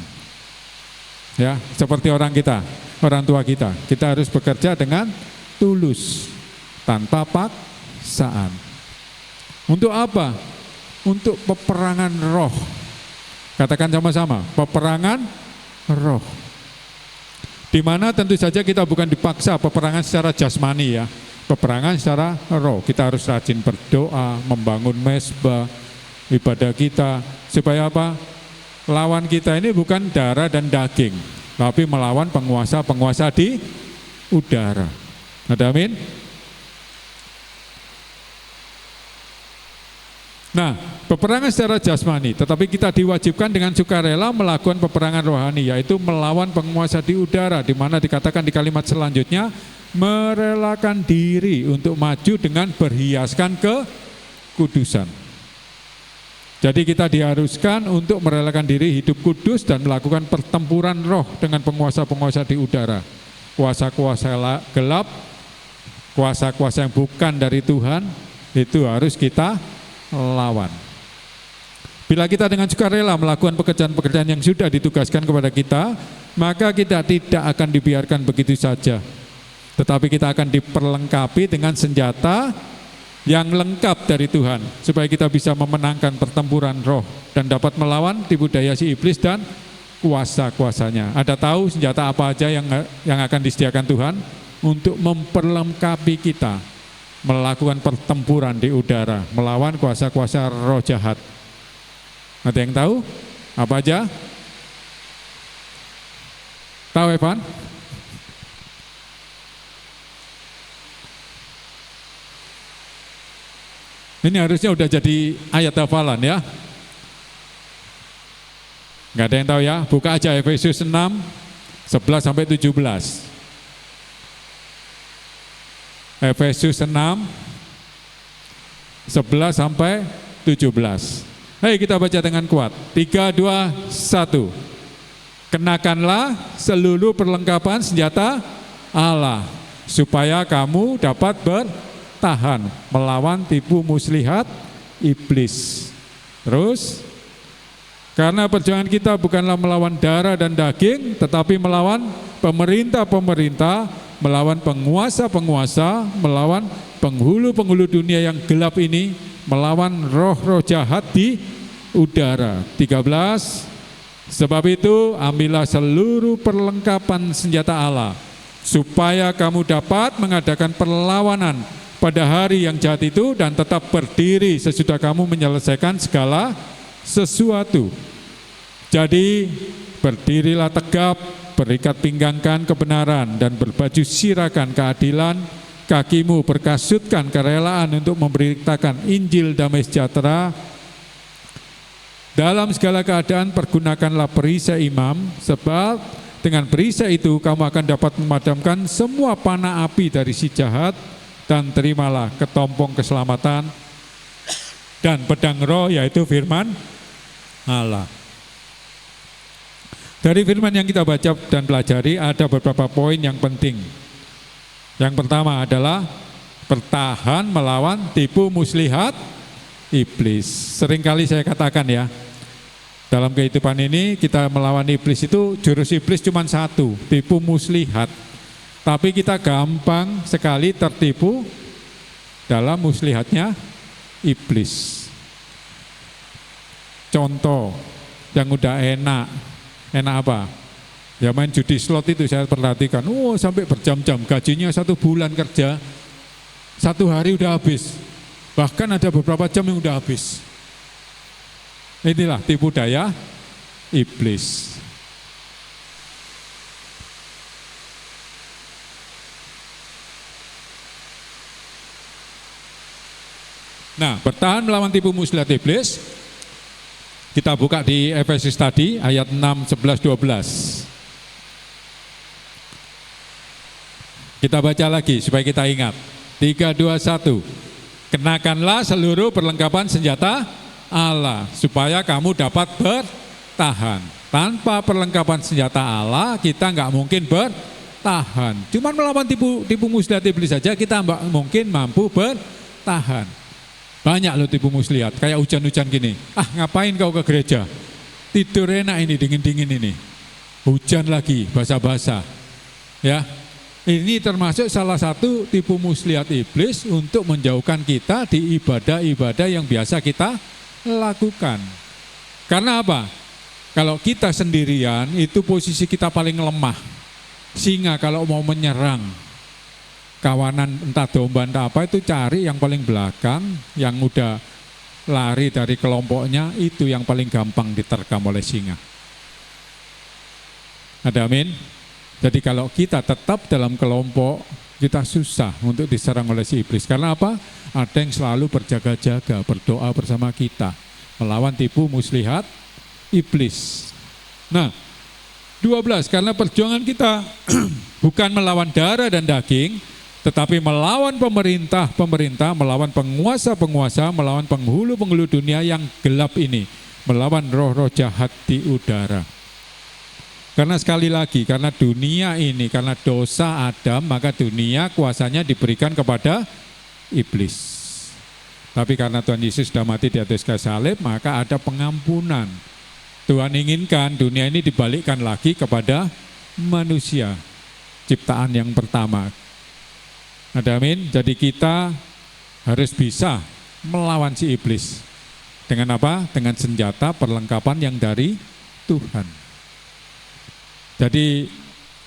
Ya, seperti orang tua kita. Kita harus bekerja dengan tulus, tanpa paksaan. Untuk apa? Untuk peperangan roh. Katakan sama-sama, peperangan roh. Di mana tentu saja kita bukan dipaksa peperangan secara jasmani ya. Peperangan secara roh, kita harus rajin berdoa, membangun mezbah, ibadah kita, supaya apa? Lawan kita ini bukan darah dan daging, tapi melawan penguasa-penguasa di udara. Ada amin? Nah, peperangan secara jasmani, tetapi kita diwajibkan dengan sukarela melakukan peperangan rohani, yaitu melawan penguasa di udara, di mana dikatakan di kalimat selanjutnya, merelakan diri untuk maju dengan berhiaskan kekudusan. Jadi kita diharuskan untuk merelakan diri hidup kudus dan melakukan pertempuran roh dengan penguasa-penguasa di udara. Kuasa-kuasa gelap, kuasa-kuasa yang bukan dari Tuhan, itu harus kita lawan. Bila kita dengan sukarela melakukan pekerjaan-pekerjaan yang sudah ditugaskan kepada kita, maka kita tidak akan dibiarkan begitu saja. Tetapi kita akan diperlengkapi dengan senjata yang lengkap dari Tuhan, supaya kita bisa memenangkan pertempuran roh dan dapat melawan tipu daya si iblis dan kuasa-kuasanya. Ada tahu senjata apa aja yang akan disediakan Tuhan untuk memperlengkapi kita melakukan pertempuran di udara, melawan kuasa-kuasa roh jahat. Ada yang tahu apa aja? Tahu Evan? Ini harusnya udah jadi ayat hafalan ya. Nggak ada yang tahu ya? Buka aja Efesus 6, 11 sampai 17. Efesus 6, 11 sampai 17. Hei, kita baca dengan kuat. 3, 2, 1. Kenakanlah seluruh perlengkapan senjata Allah, supaya kamu dapat bertahan melawan tipu muslihat iblis. Terus, karena perjuangan kita bukanlah melawan darah dan daging, tetapi melawan pemerintah-pemerintah, melawan penguasa-penguasa, melawan penghulu-penghulu dunia yang gelap ini, melawan roh-roh jahat di udara. 13, sebab itu ambillah seluruh perlengkapan senjata Allah, supaya kamu dapat mengadakan perlawanan pada hari yang jahat itu dan tetap berdiri sesudah kamu menyelesaikan segala sesuatu. Jadi berdirilah tegap, berikat pinggangkan kebenaran dan berbaju sirakan keadilan, kakimu berkasutkan kerelaan untuk memberitakan Injil damai sejahtera. Dalam segala keadaan pergunakanlah perisai imam, sebab dengan perisai itu kamu akan dapat memadamkan semua panah api dari si jahat, dan terimalah ketompong keselamatan dan pedang roh, yaitu firman Allah. Dari firman yang kita baca dan pelajari ada beberapa poin yang penting. Yang pertama adalah bertahan melawan tipu muslihat iblis. Seringkali saya katakan ya, dalam kehidupan ini kita melawan iblis itu jurus iblis cuma satu, tipu muslihat. Tapi kita gampang sekali tertipu dalam muslihatnya iblis. Contoh yang udah enak apa? Ya main judi slot itu saya perhatikan, sampai berjam-jam, gajinya 1 bulan kerja, 1 hari udah habis. Bahkan ada beberapa jam yang udah habis. Inilah tipu daya iblis. Nah, bertahan melawan tipu muslihat iblis. Kita buka di Efesus tadi ayat 6, 11, 12. Kita baca lagi supaya kita ingat. 3, 2, 1. Kenakanlah seluruh perlengkapan senjata Allah supaya kamu dapat bertahan. Tanpa perlengkapan senjata Allah kita nggak mungkin bertahan. Cuman melawan tipu muslihat iblis saja kita nggak mungkin mampu bertahan. Banyak loh tipu muslihat, kayak hujan-hujan gini. Ngapain kau ke gereja? Tidur enak ini, dingin-dingin ini. Hujan lagi, basah-basah. Ya, ini termasuk salah satu tipu muslihat iblis untuk menjauhkan kita di ibadah-ibadah yang biasa kita lakukan. Karena apa? Kalau kita sendirian, itu posisi kita paling lemah. Singa kalau mau menyerang kawanan entah domba entah apa, itu cari yang paling belakang, yang udah lari dari kelompoknya, itu yang paling gampang diterkam oleh singa. Ada amin? Jadi kalau kita tetap dalam kelompok, kita susah untuk diserang oleh si iblis. Karena apa? Ada yang selalu berjaga-jaga, berdoa bersama kita, melawan tipu muslihat iblis. Nah, 12, karena perjuangan kita bukan melawan darah dan daging, tetapi melawan pemerintah-pemerintah, melawan penguasa-penguasa, melawan penghulu-penghulu dunia yang gelap ini, melawan roh-roh jahat di udara. Karena sekali lagi, karena dunia ini, karena dosa Adam, maka dunia kuasanya diberikan kepada iblis. Tapi karena Tuhan Yesus sudah mati di atas kayu salib, maka ada pengampunan. Tuhan inginkan dunia ini dibalikkan lagi kepada manusia, ciptaan yang pertama. Ada amin? Jadi kita harus bisa melawan si iblis. Dengan apa? Dengan senjata perlengkapan yang dari Tuhan. Jadi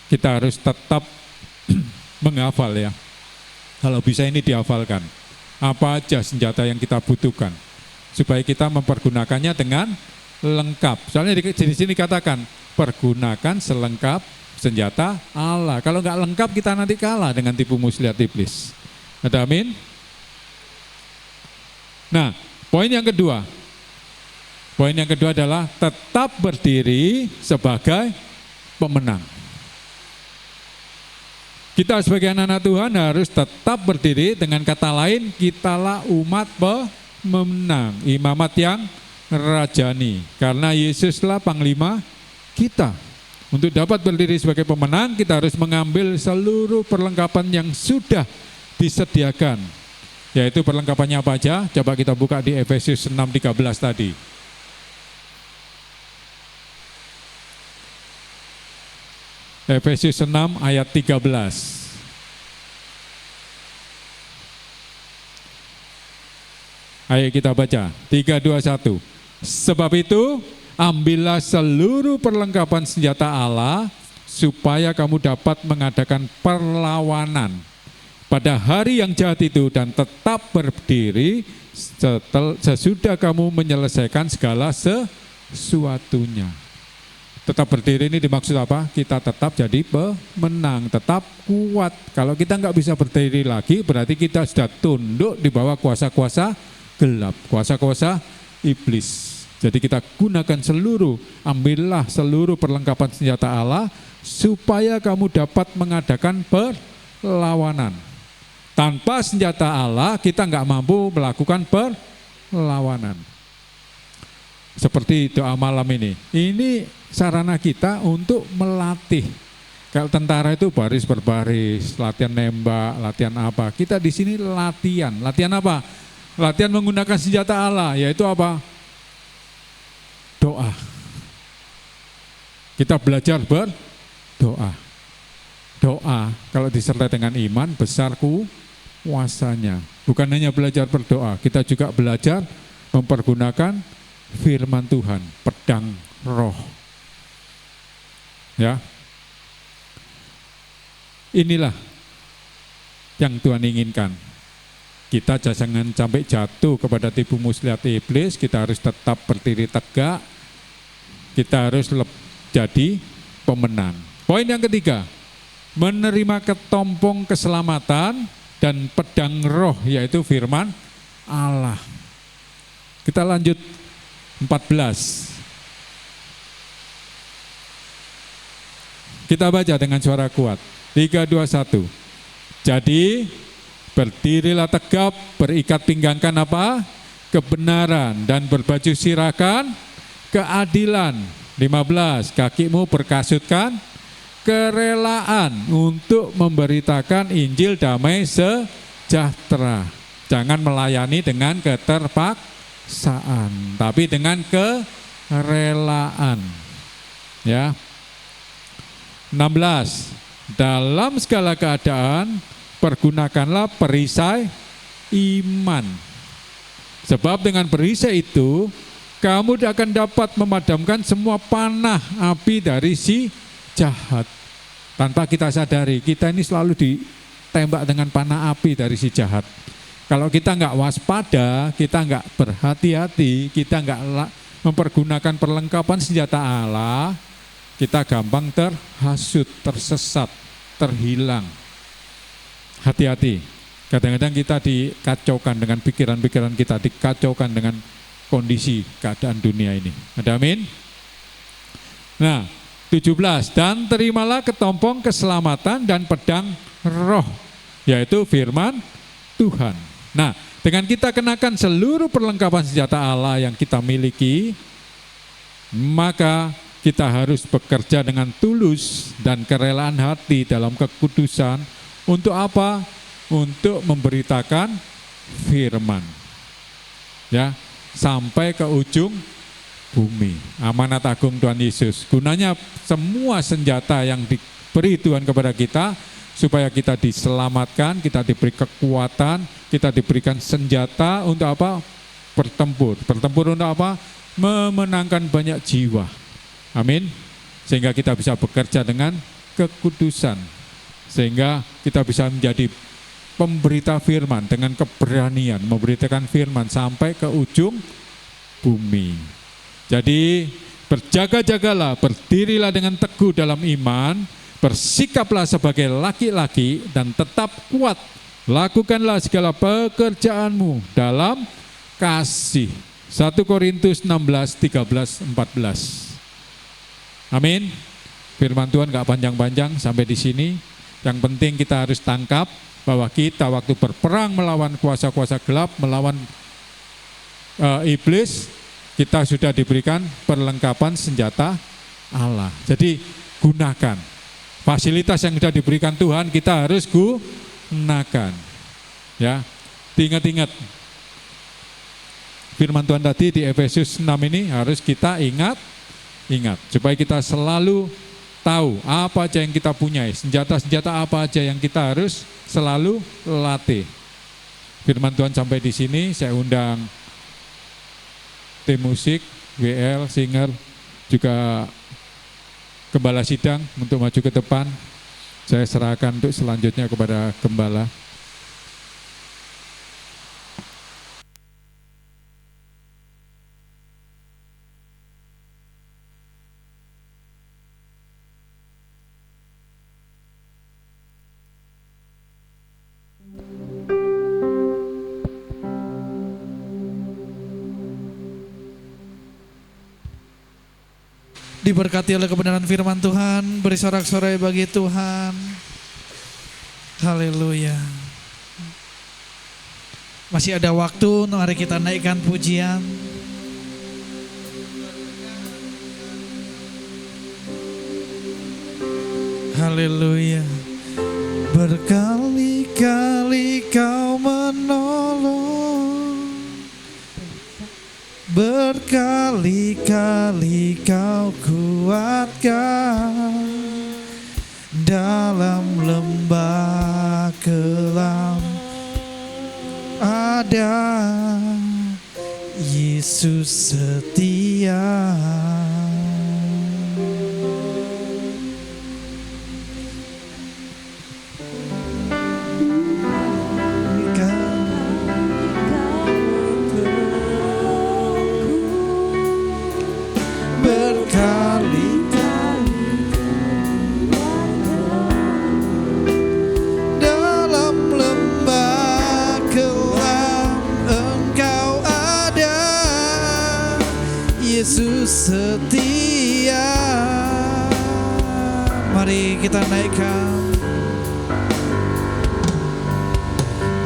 kita harus tetap menghafal ya. Kalau bisa ini dihafalkan. Apa aja senjata yang kita butuhkan. Supaya kita mempergunakannya dengan lengkap. Soalnya di sini katakan, pergunakan selengkap senjata Allah. Kalau nggak lengkap kita nanti kalah dengan tipu muslihat iblis. Ada amin? Nah, poin yang kedua. Poin yang kedua adalah tetap berdiri sebagai pemenang. Kita sebagai anak-anak Tuhan harus tetap berdiri, dengan kata lain kitalah umat pemenang, imamat yang rajani. Karena Yesuslah panglima kita. Untuk dapat berdiri sebagai pemenang, kita harus mengambil seluruh perlengkapan yang sudah disediakan yaitu perlengkapannya apa aja? Coba kita buka di Efesius 6:13 tadi. Efesius 6 ayat 13. Ayo kita baca, 3, 2, 1. Sebab itu, ambillah seluruh perlengkapan senjata Allah, supaya kamu dapat mengadakan perlawanan pada hari yang jahat itu, dan tetap berdiri sesudah kamu menyelesaikan segala sesuatunya. Tetap berdiri ini dimaksud apa? Kita tetap jadi pemenang, tetap kuat. Kalau kita nggak bisa berdiri lagi, berarti kita sudah tunduk di bawah kuasa-kuasa gelap, kuasa-kuasa iblis. Jadi kita gunakan ambillah seluruh perlengkapan senjata Allah, supaya kamu dapat mengadakan perlawanan. Tanpa senjata Allah, kita nggak mampu melakukan perlawanan. Seperti doa malam ini sarana kita untuk melatih. Kalau tentara itu baris berbaris, latihan nembak, latihan apa. Kita di sini latihan apa? Latihan menggunakan senjata Allah, yaitu apa? Doa. Kita belajar berdoa. Doa kalau disertai dengan iman, besar kuasanya. Bukan hanya belajar berdoa, kita juga belajar mempergunakan firman Tuhan, pedang roh. Ya. Inilah yang Tuhan inginkan. Kita jangan sampai jatuh kepada tipu muslihat iblis, kita harus tetap berdiri tegak, kita harus jadi pemenang. Poin yang ketiga, menerima ketompong keselamatan dan pedang roh, yaitu firman Allah. Kita lanjut 14. Kita baca dengan suara kuat. 3, 2, 1. Jadi berdirilah tegap, berikat pinggangkan apa? Kebenaran, dan berbaju sirakan keadilan. 15. Kakimu berkasutkan kerelaan untuk memberitakan Injil damai sejahtera. Jangan melayani dengan keterpaksaan, tapi dengan kerelaan. Ya. 16. Dalam segala keadaan pergunakanlah perisai iman. Sebab dengan perisai itu kamu akan dapat memadamkan semua panah api dari si jahat. Tanpa kita sadari, kita ini selalu ditembak dengan panah api dari si jahat. Kalau kita nggak waspada, kita nggak berhati-hati, kita nggak mempergunakan perlengkapan senjata Allah, kita gampang terhasut, tersesat, terhilang. Hati-hati, kadang-kadang kita dikacaukan dengan pikiran-pikiran kita, dikacaukan dengan kondisi keadaan dunia ini. Ada amin? Nah, 17, dan terimalah ketompong keselamatan dan pedang roh, yaitu firman Tuhan. Nah, dengan kita kenakan seluruh perlengkapan senjata Allah yang kita miliki, maka kita harus bekerja dengan tulus dan kerelaan hati dalam kekudusan. Untuk apa? Untuk memberitakan firman. Ya, sampai ke ujung bumi. Amanat agung Tuhan Yesus. Gunanya semua senjata yang diberi Tuhan kepada kita, supaya kita diselamatkan, kita diberi kekuatan, kita diberikan senjata untuk apa? Bertempur. Bertempur untuk apa? Memenangkan banyak jiwa. Amin. Sehingga kita bisa bekerja dengan kekudusan. Sehingga kita bisa menjadi pemberita firman dengan keberanian, memberitakan firman sampai ke ujung bumi. Jadi berjaga-jagalah, berdirilah dengan teguh dalam iman, bersikaplah sebagai laki-laki dan tetap kuat. Lakukanlah segala pekerjaanmu dalam kasih. 1 Korintus 16, 13, 14. Amin. Firman Tuhan gak panjang-panjang sampai di sini. Yang penting kita harus tangkap bahwa kita waktu berperang melawan kuasa-kuasa gelap, melawan iblis, kita sudah diberikan perlengkapan senjata Allah. Jadi gunakan fasilitas yang sudah diberikan Tuhan, kita harus gunakan. Ya, Diingat-ingat. Firman Tuhan tadi di Efesus 6 ini harus kita ingat supaya kita selalu tahu apa aja yang kita punya, senjata-senjata apa aja yang kita harus selalu latih. Firman Tuhan sampai di sini, saya undang tim musik, WL, singer, juga gembala sidang untuk maju ke depan. Saya serahkan untuk selanjutnya kepada gembala. Diberkati oleh kebenaran firman Tuhan, beri sorak-sorai bagi Tuhan. Haleluya. Masih ada waktu, mari kita naikkan pujian. Haleluya. Berkali-kali kau menolong, berkali-kali kau kuatkan, dalam lembah kelam ada Yesus setia. Yesus setia. Mari kita naikkan.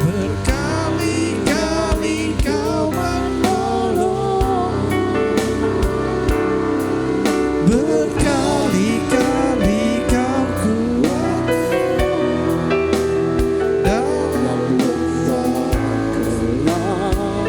Berkali-kali kau menolong, berkali-kali kau kuat, dalam lembah kelam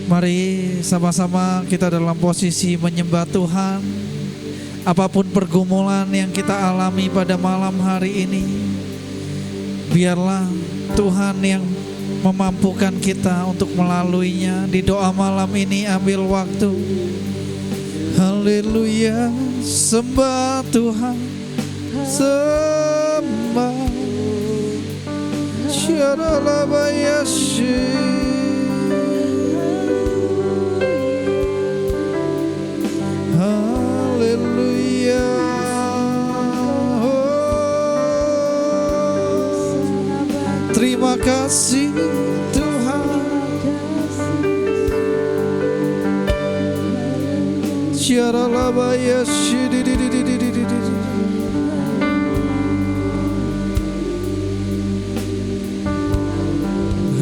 Mari sama-sama kita dalam posisi menyembah Tuhan. Apapun pergumulan yang kita alami pada malam hari ini, biarlah Tuhan yang memampukan kita untuk melaluinya. Di doa malam ini ambil waktu. Haleluya, sembah Tuhan, sembah. Syaralabayashi. Haleluya. Terima kasih Tuhan. Syaralabaya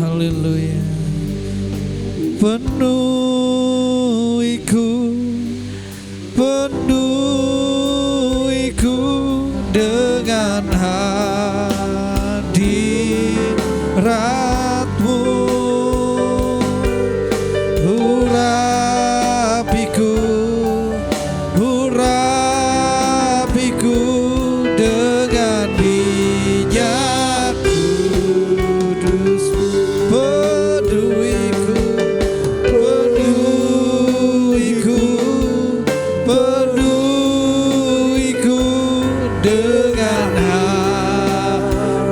haleluya. Penuhiku dengan hadiratmu, urapiku dengan minyak kudus. Penuhiku dengan hadiratmu,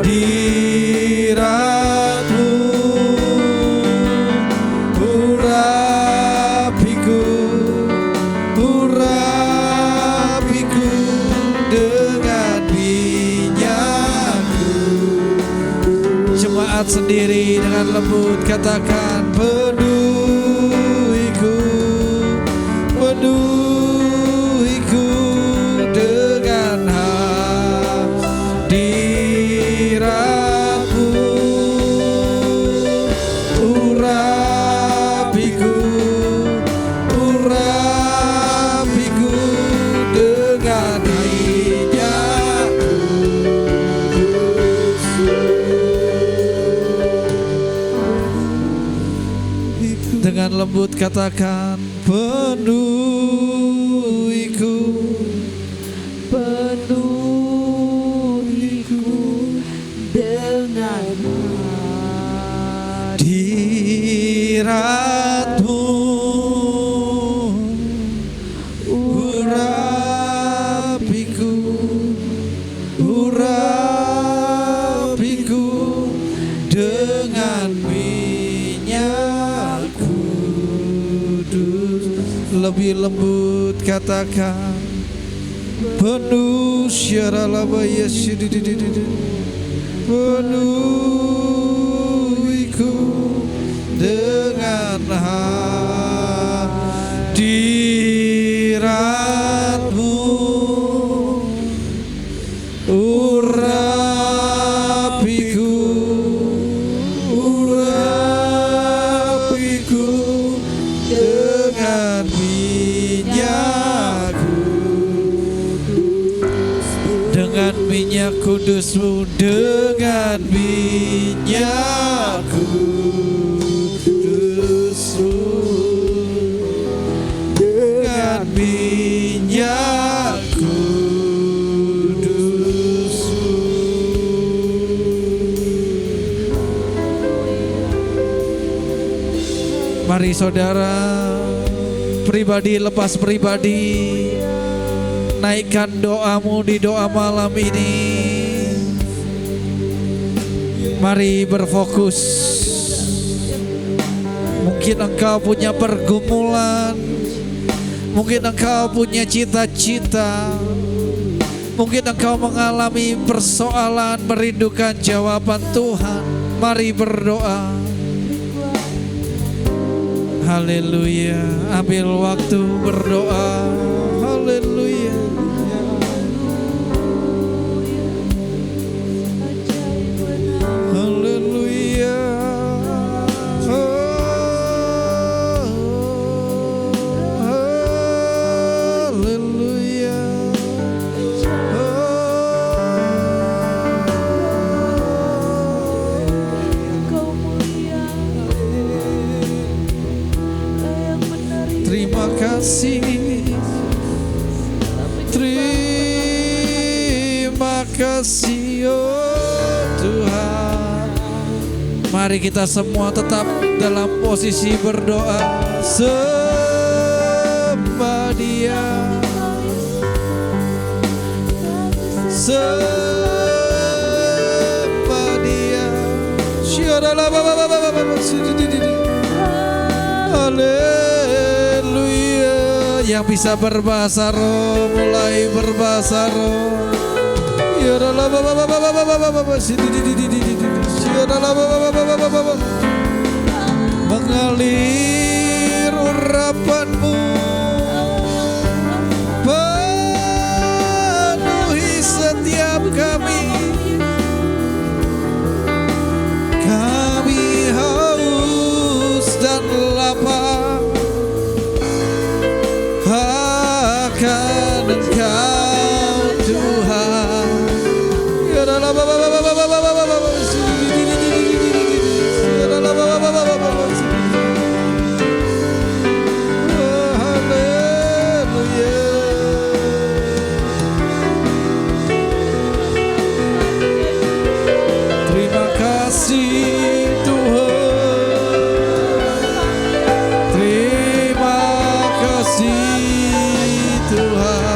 urapiku dengan minyakku. Jemaat sendiri dengan lembut katakan, penuhiku lembut katakan, penuhiku, penuhiku dengan hadirat-Mu, urapiku, urapiku dengan minyak kudus. Lebih lembut katakan, penuh syaralabaya syididididid, penuhiku dengan hadirat-Mu, urapiku, urapiku dengan minyak kudus, dengan minyak kudus-Mu, dengan minyak kudus-Mu, dengan minyak kudus-Mu. Mari saudara, pribadi lepas pribadi, naikkan doamu di doa malam ini. Mari berfokus. Mungkin engkau punya pergumulan, mungkin engkau punya cita-cita, mungkin engkau mengalami persoalan, merindukan jawaban Tuhan. Mari berdoa. Haleluya. Ambil waktu berdoa. Haleluya. Haleluya. Haleluya. Engkau mulia, yang menerima. Terima kasih. Terima kasih oh Tuhan. Mari kita semua tetap dalam posisi berdoa. Sembah Dia, sembah Dia. Haleluya. Yang bisa berbahasa roh, mulai berbahasa roh. Mengalir urapan-Mu, penuhi setiap kami. Kami haus dan lapar akan Engkau Tuhan. Terima kasih Tuhan. Terima kasih Tuhan.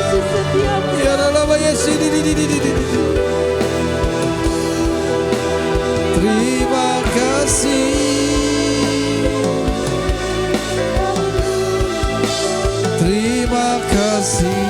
Kasih setiap Terima kasih. Terima kasih.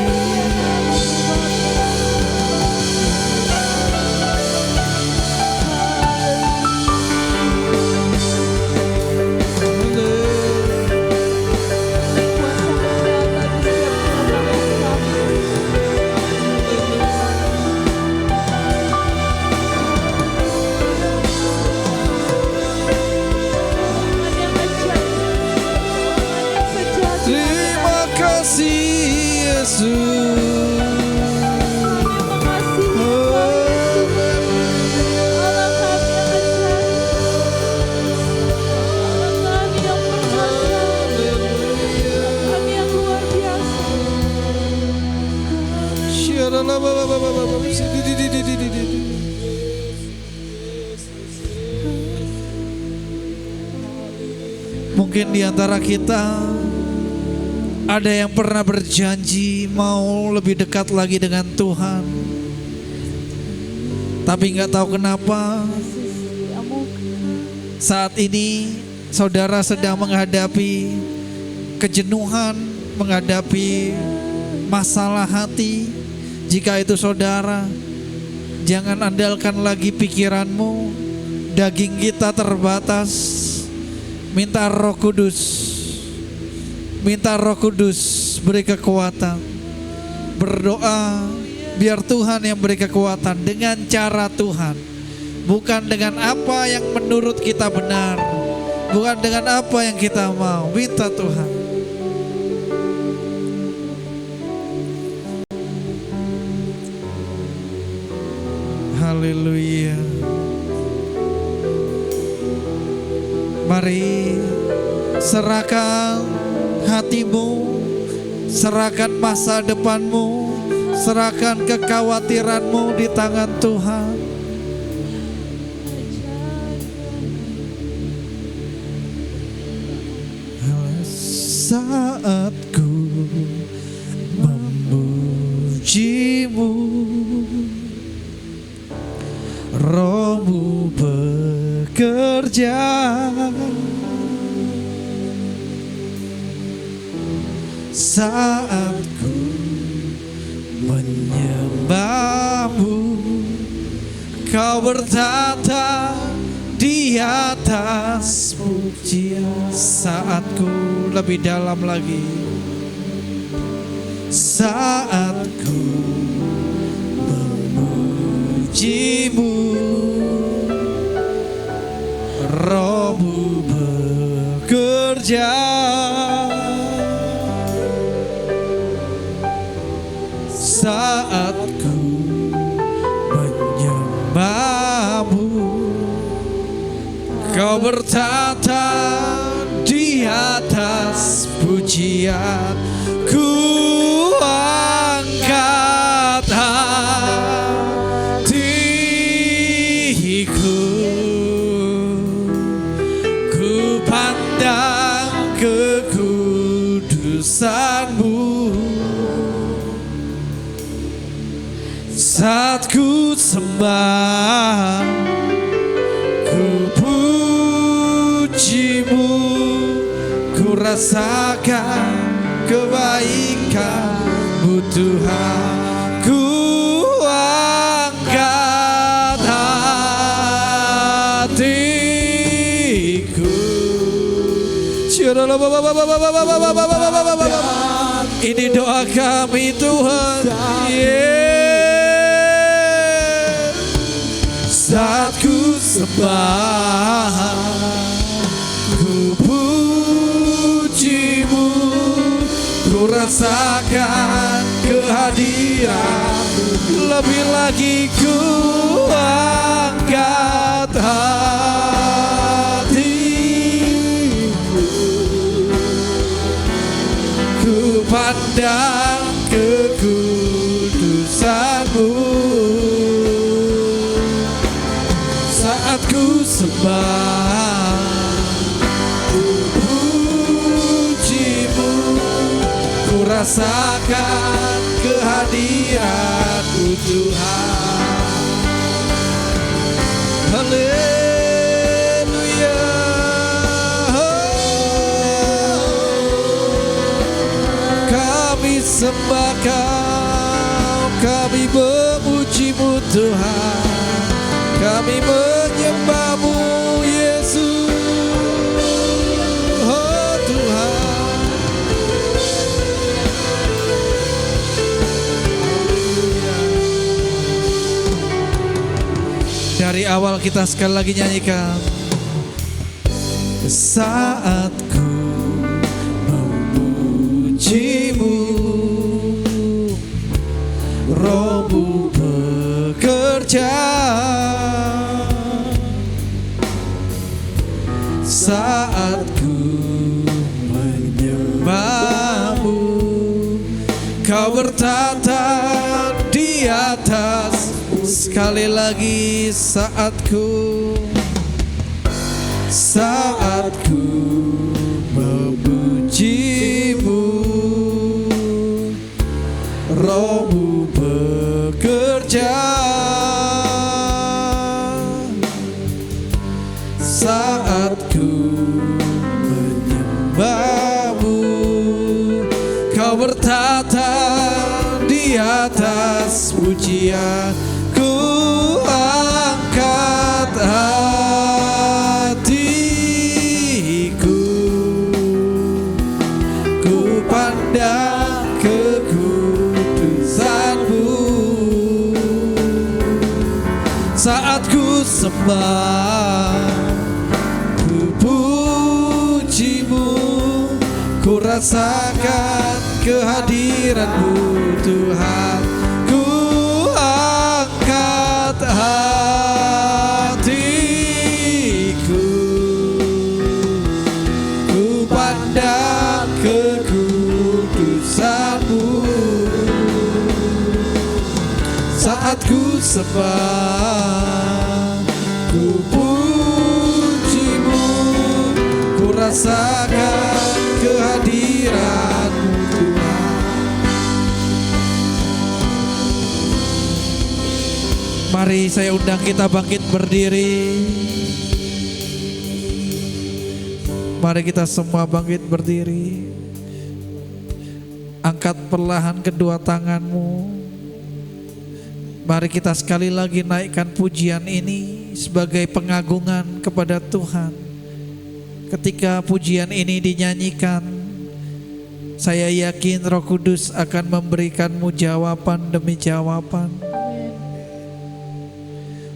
Mungkin di antara kita ada yang pernah berjanji mau lebih dekat lagi dengan Tuhan, tapi nggak tahu kenapa saat ini saudara sedang menghadapi kejenuhan, menghadapi masalah hati. Jika itu saudara, jangan andalkan lagi pikiranmu, daging kita terbatas. Minta Roh Kudus, minta Roh Kudus beri kekuatan. Berdoa biar Tuhan yang beri kekuatan dengan cara Tuhan, bukan dengan apa yang menurut kita benar, bukan dengan apa yang kita mau. Minta Tuhan. Haleluya. Mari serahkan hatimu, serahkan masa depanmu, serahkan kekhawatiranmu di tangan Tuhan. Saat ku memujimu, Rohmu bekerja. Saat ku menyembahmu, Kau bertata di atas pujian. Saat ku lebih dalam lagi. Saat ku memujimu, Rohmu bekerja. Saat ku menyembahmu, Kau bertata di atas pujian. Ku angkat hatiku, ku pandang kekudusan-Mu. Saat ku sembah, ku pujimu, ku rasakan kebaikan-Mu Tuhan. Ku angkat hatiku. Ini doa kami Tuhan. Saat ku sembah, ku pujimu, ku rasakan kehadiran-Mu. Lebih lagi ku angkat hatiku, ku pandang kekudusan-Mu. Saat ku sembah, ku pujimu, ku rasakan kehadiran-Mu Tuhan. Haleluya. Kami sembah Kau, kami memuji-Mu Tuhan. Kami menyembah-Mu Yesus, oh Tuhan. Dari awal kita sekali lagi nyanyikan. Saat ku memuji-Mu, Roh-Mu bekerja. Saat ku menyembah-Mu, Kau bertata di atas. Sekali lagi, saat ku pujimu, Rohmu bekerja saat ku menyembahmu. Kau bertata di atas pujian, ku angkat hatiku, ku pandang kekudusanmu. Saat ku sembah, ku pujimu, ku rasakan kehadiranmu Tuhan. Ku angkat hatiku, ku pandang kekudusanmu. Saat ku sembah, ku pujimu, ku rasakan kehadiranmu Tuhan. Mari saya undang kita bangkit berdiri. Mari kita semua bangkit berdiri. Angkat perlahan kedua tanganmu. Mari kita sekali lagi naikkan pujian ini sebagai pengagungan kepada Tuhan. Ketika pujian ini dinyanyikan, saya yakin Roh Kudus akan memberikanmu jawaban demi jawaban.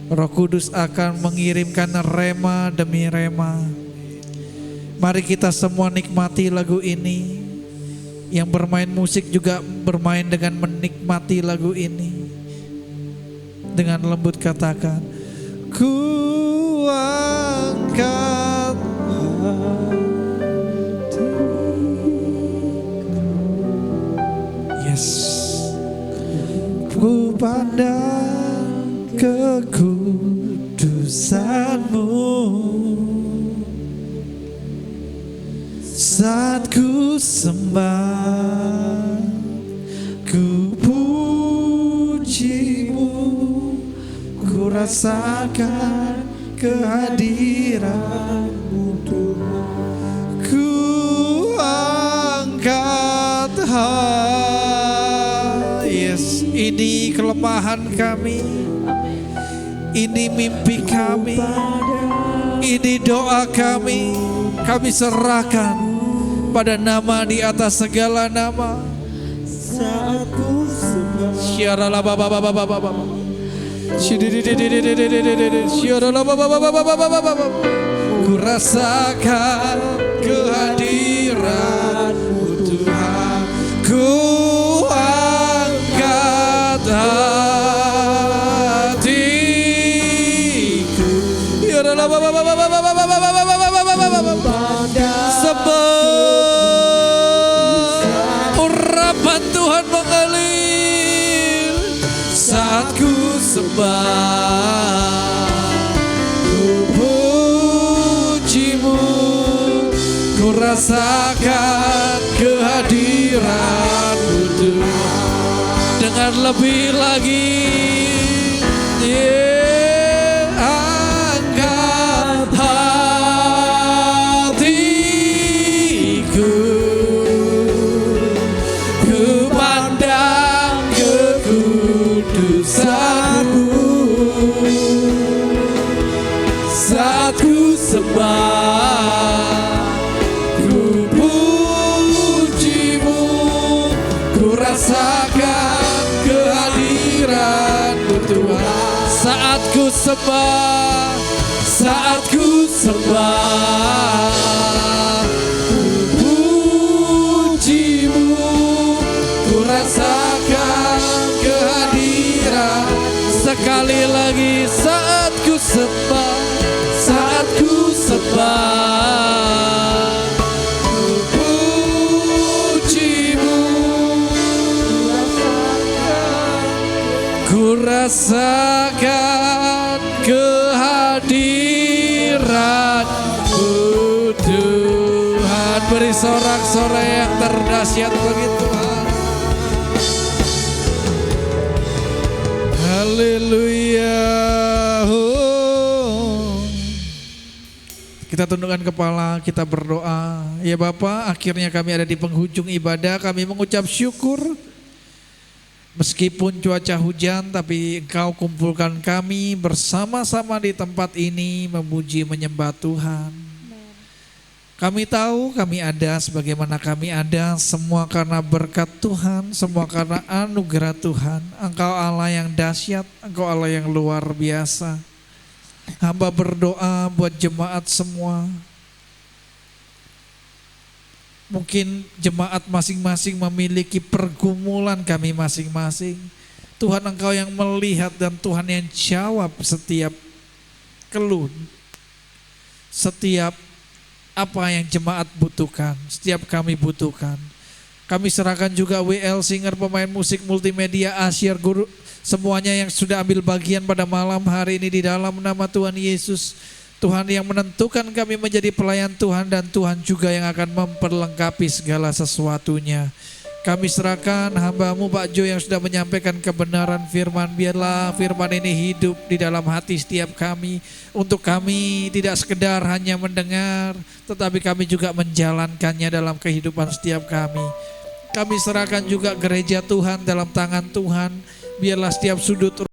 Roh Kudus akan mengirimkan rema demi rema. Mari kita semua nikmati lagu ini. Yang bermain musik juga bermain dengan menikmati lagu ini. Dengan lembut katakan, ku angkat hatiku. Yes. Ku pandang kekudusanmu. Saat ku sembah, ku pujimu, ku rasakan kehadiranmu Tuhan. Ku angkat yes, ini kelemahan kami, ini mimpi kami, ini doa kami serahkan pada nama di atas segala nama. Saat ku sembah, ku rasakan kehadiranmu Tuhan. Ku angkat hatiku, urapan Tuhan mengalir. Saat ku sembah, ku pujimu, ku rasakan kehadiranmu Tuhan. Dengan lebih lagi, angkat hatiku, ku pandang kekudusanmu. Saat ku sembah, ku pujimu, ku rasakan kehadiranmu Tuhan. Saat ku sembah, saat ku sembah, ku pujimu, ku rasakan kehadiran. Sekali lagi, saat ku sembah, saat ku sembah, ku pujimu, ku rasakan kehadiranmu Tuhan. Beri Beri sorak-sorai yang terdahsyat bagi Tuhan. Haleluya. Kita tundukkan kepala, kita berdoa. Ya Bapa, akhirnya kami ada di penghujung ibadah. Kami mengucap syukur. Meskipun cuaca hujan, tapi Engkau kumpulkan kami bersama-sama di tempat ini memuji menyembah Tuhan. Kami tahu kami ada sebagaimana kami ada, semua karena berkat Tuhan, semua karena anugerah Tuhan. Engkau Allah yang dahsyat, Engkau Allah yang luar biasa. Hamba berdoa buat jemaat semua. Mungkin jemaat masing-masing memiliki pergumulan kami masing-masing. Tuhan Engkau yang melihat dan Tuhan yang jawab setiap keluh, setiap apa yang jemaat butuhkan, setiap kami butuhkan. Kami serahkan juga WL Singer, pemain musik multimedia, Asyir, guru, semuanya yang sudah ambil bagian pada malam hari ini di dalam nama Tuhan Yesus. Tuhan yang menentukan kami menjadi pelayan Tuhan dan Tuhan juga yang akan memperlengkapi segala sesuatunya. Kami serahkan hamba-Mu Pak Jo yang sudah menyampaikan kebenaran firman. Biarlah firman ini hidup di dalam hati setiap kami. Untuk kami tidak sekedar hanya mendengar, tetapi kami juga menjalankannya dalam kehidupan setiap kami. Kami serahkan juga gereja Tuhan dalam tangan Tuhan. Biarlah setiap sudut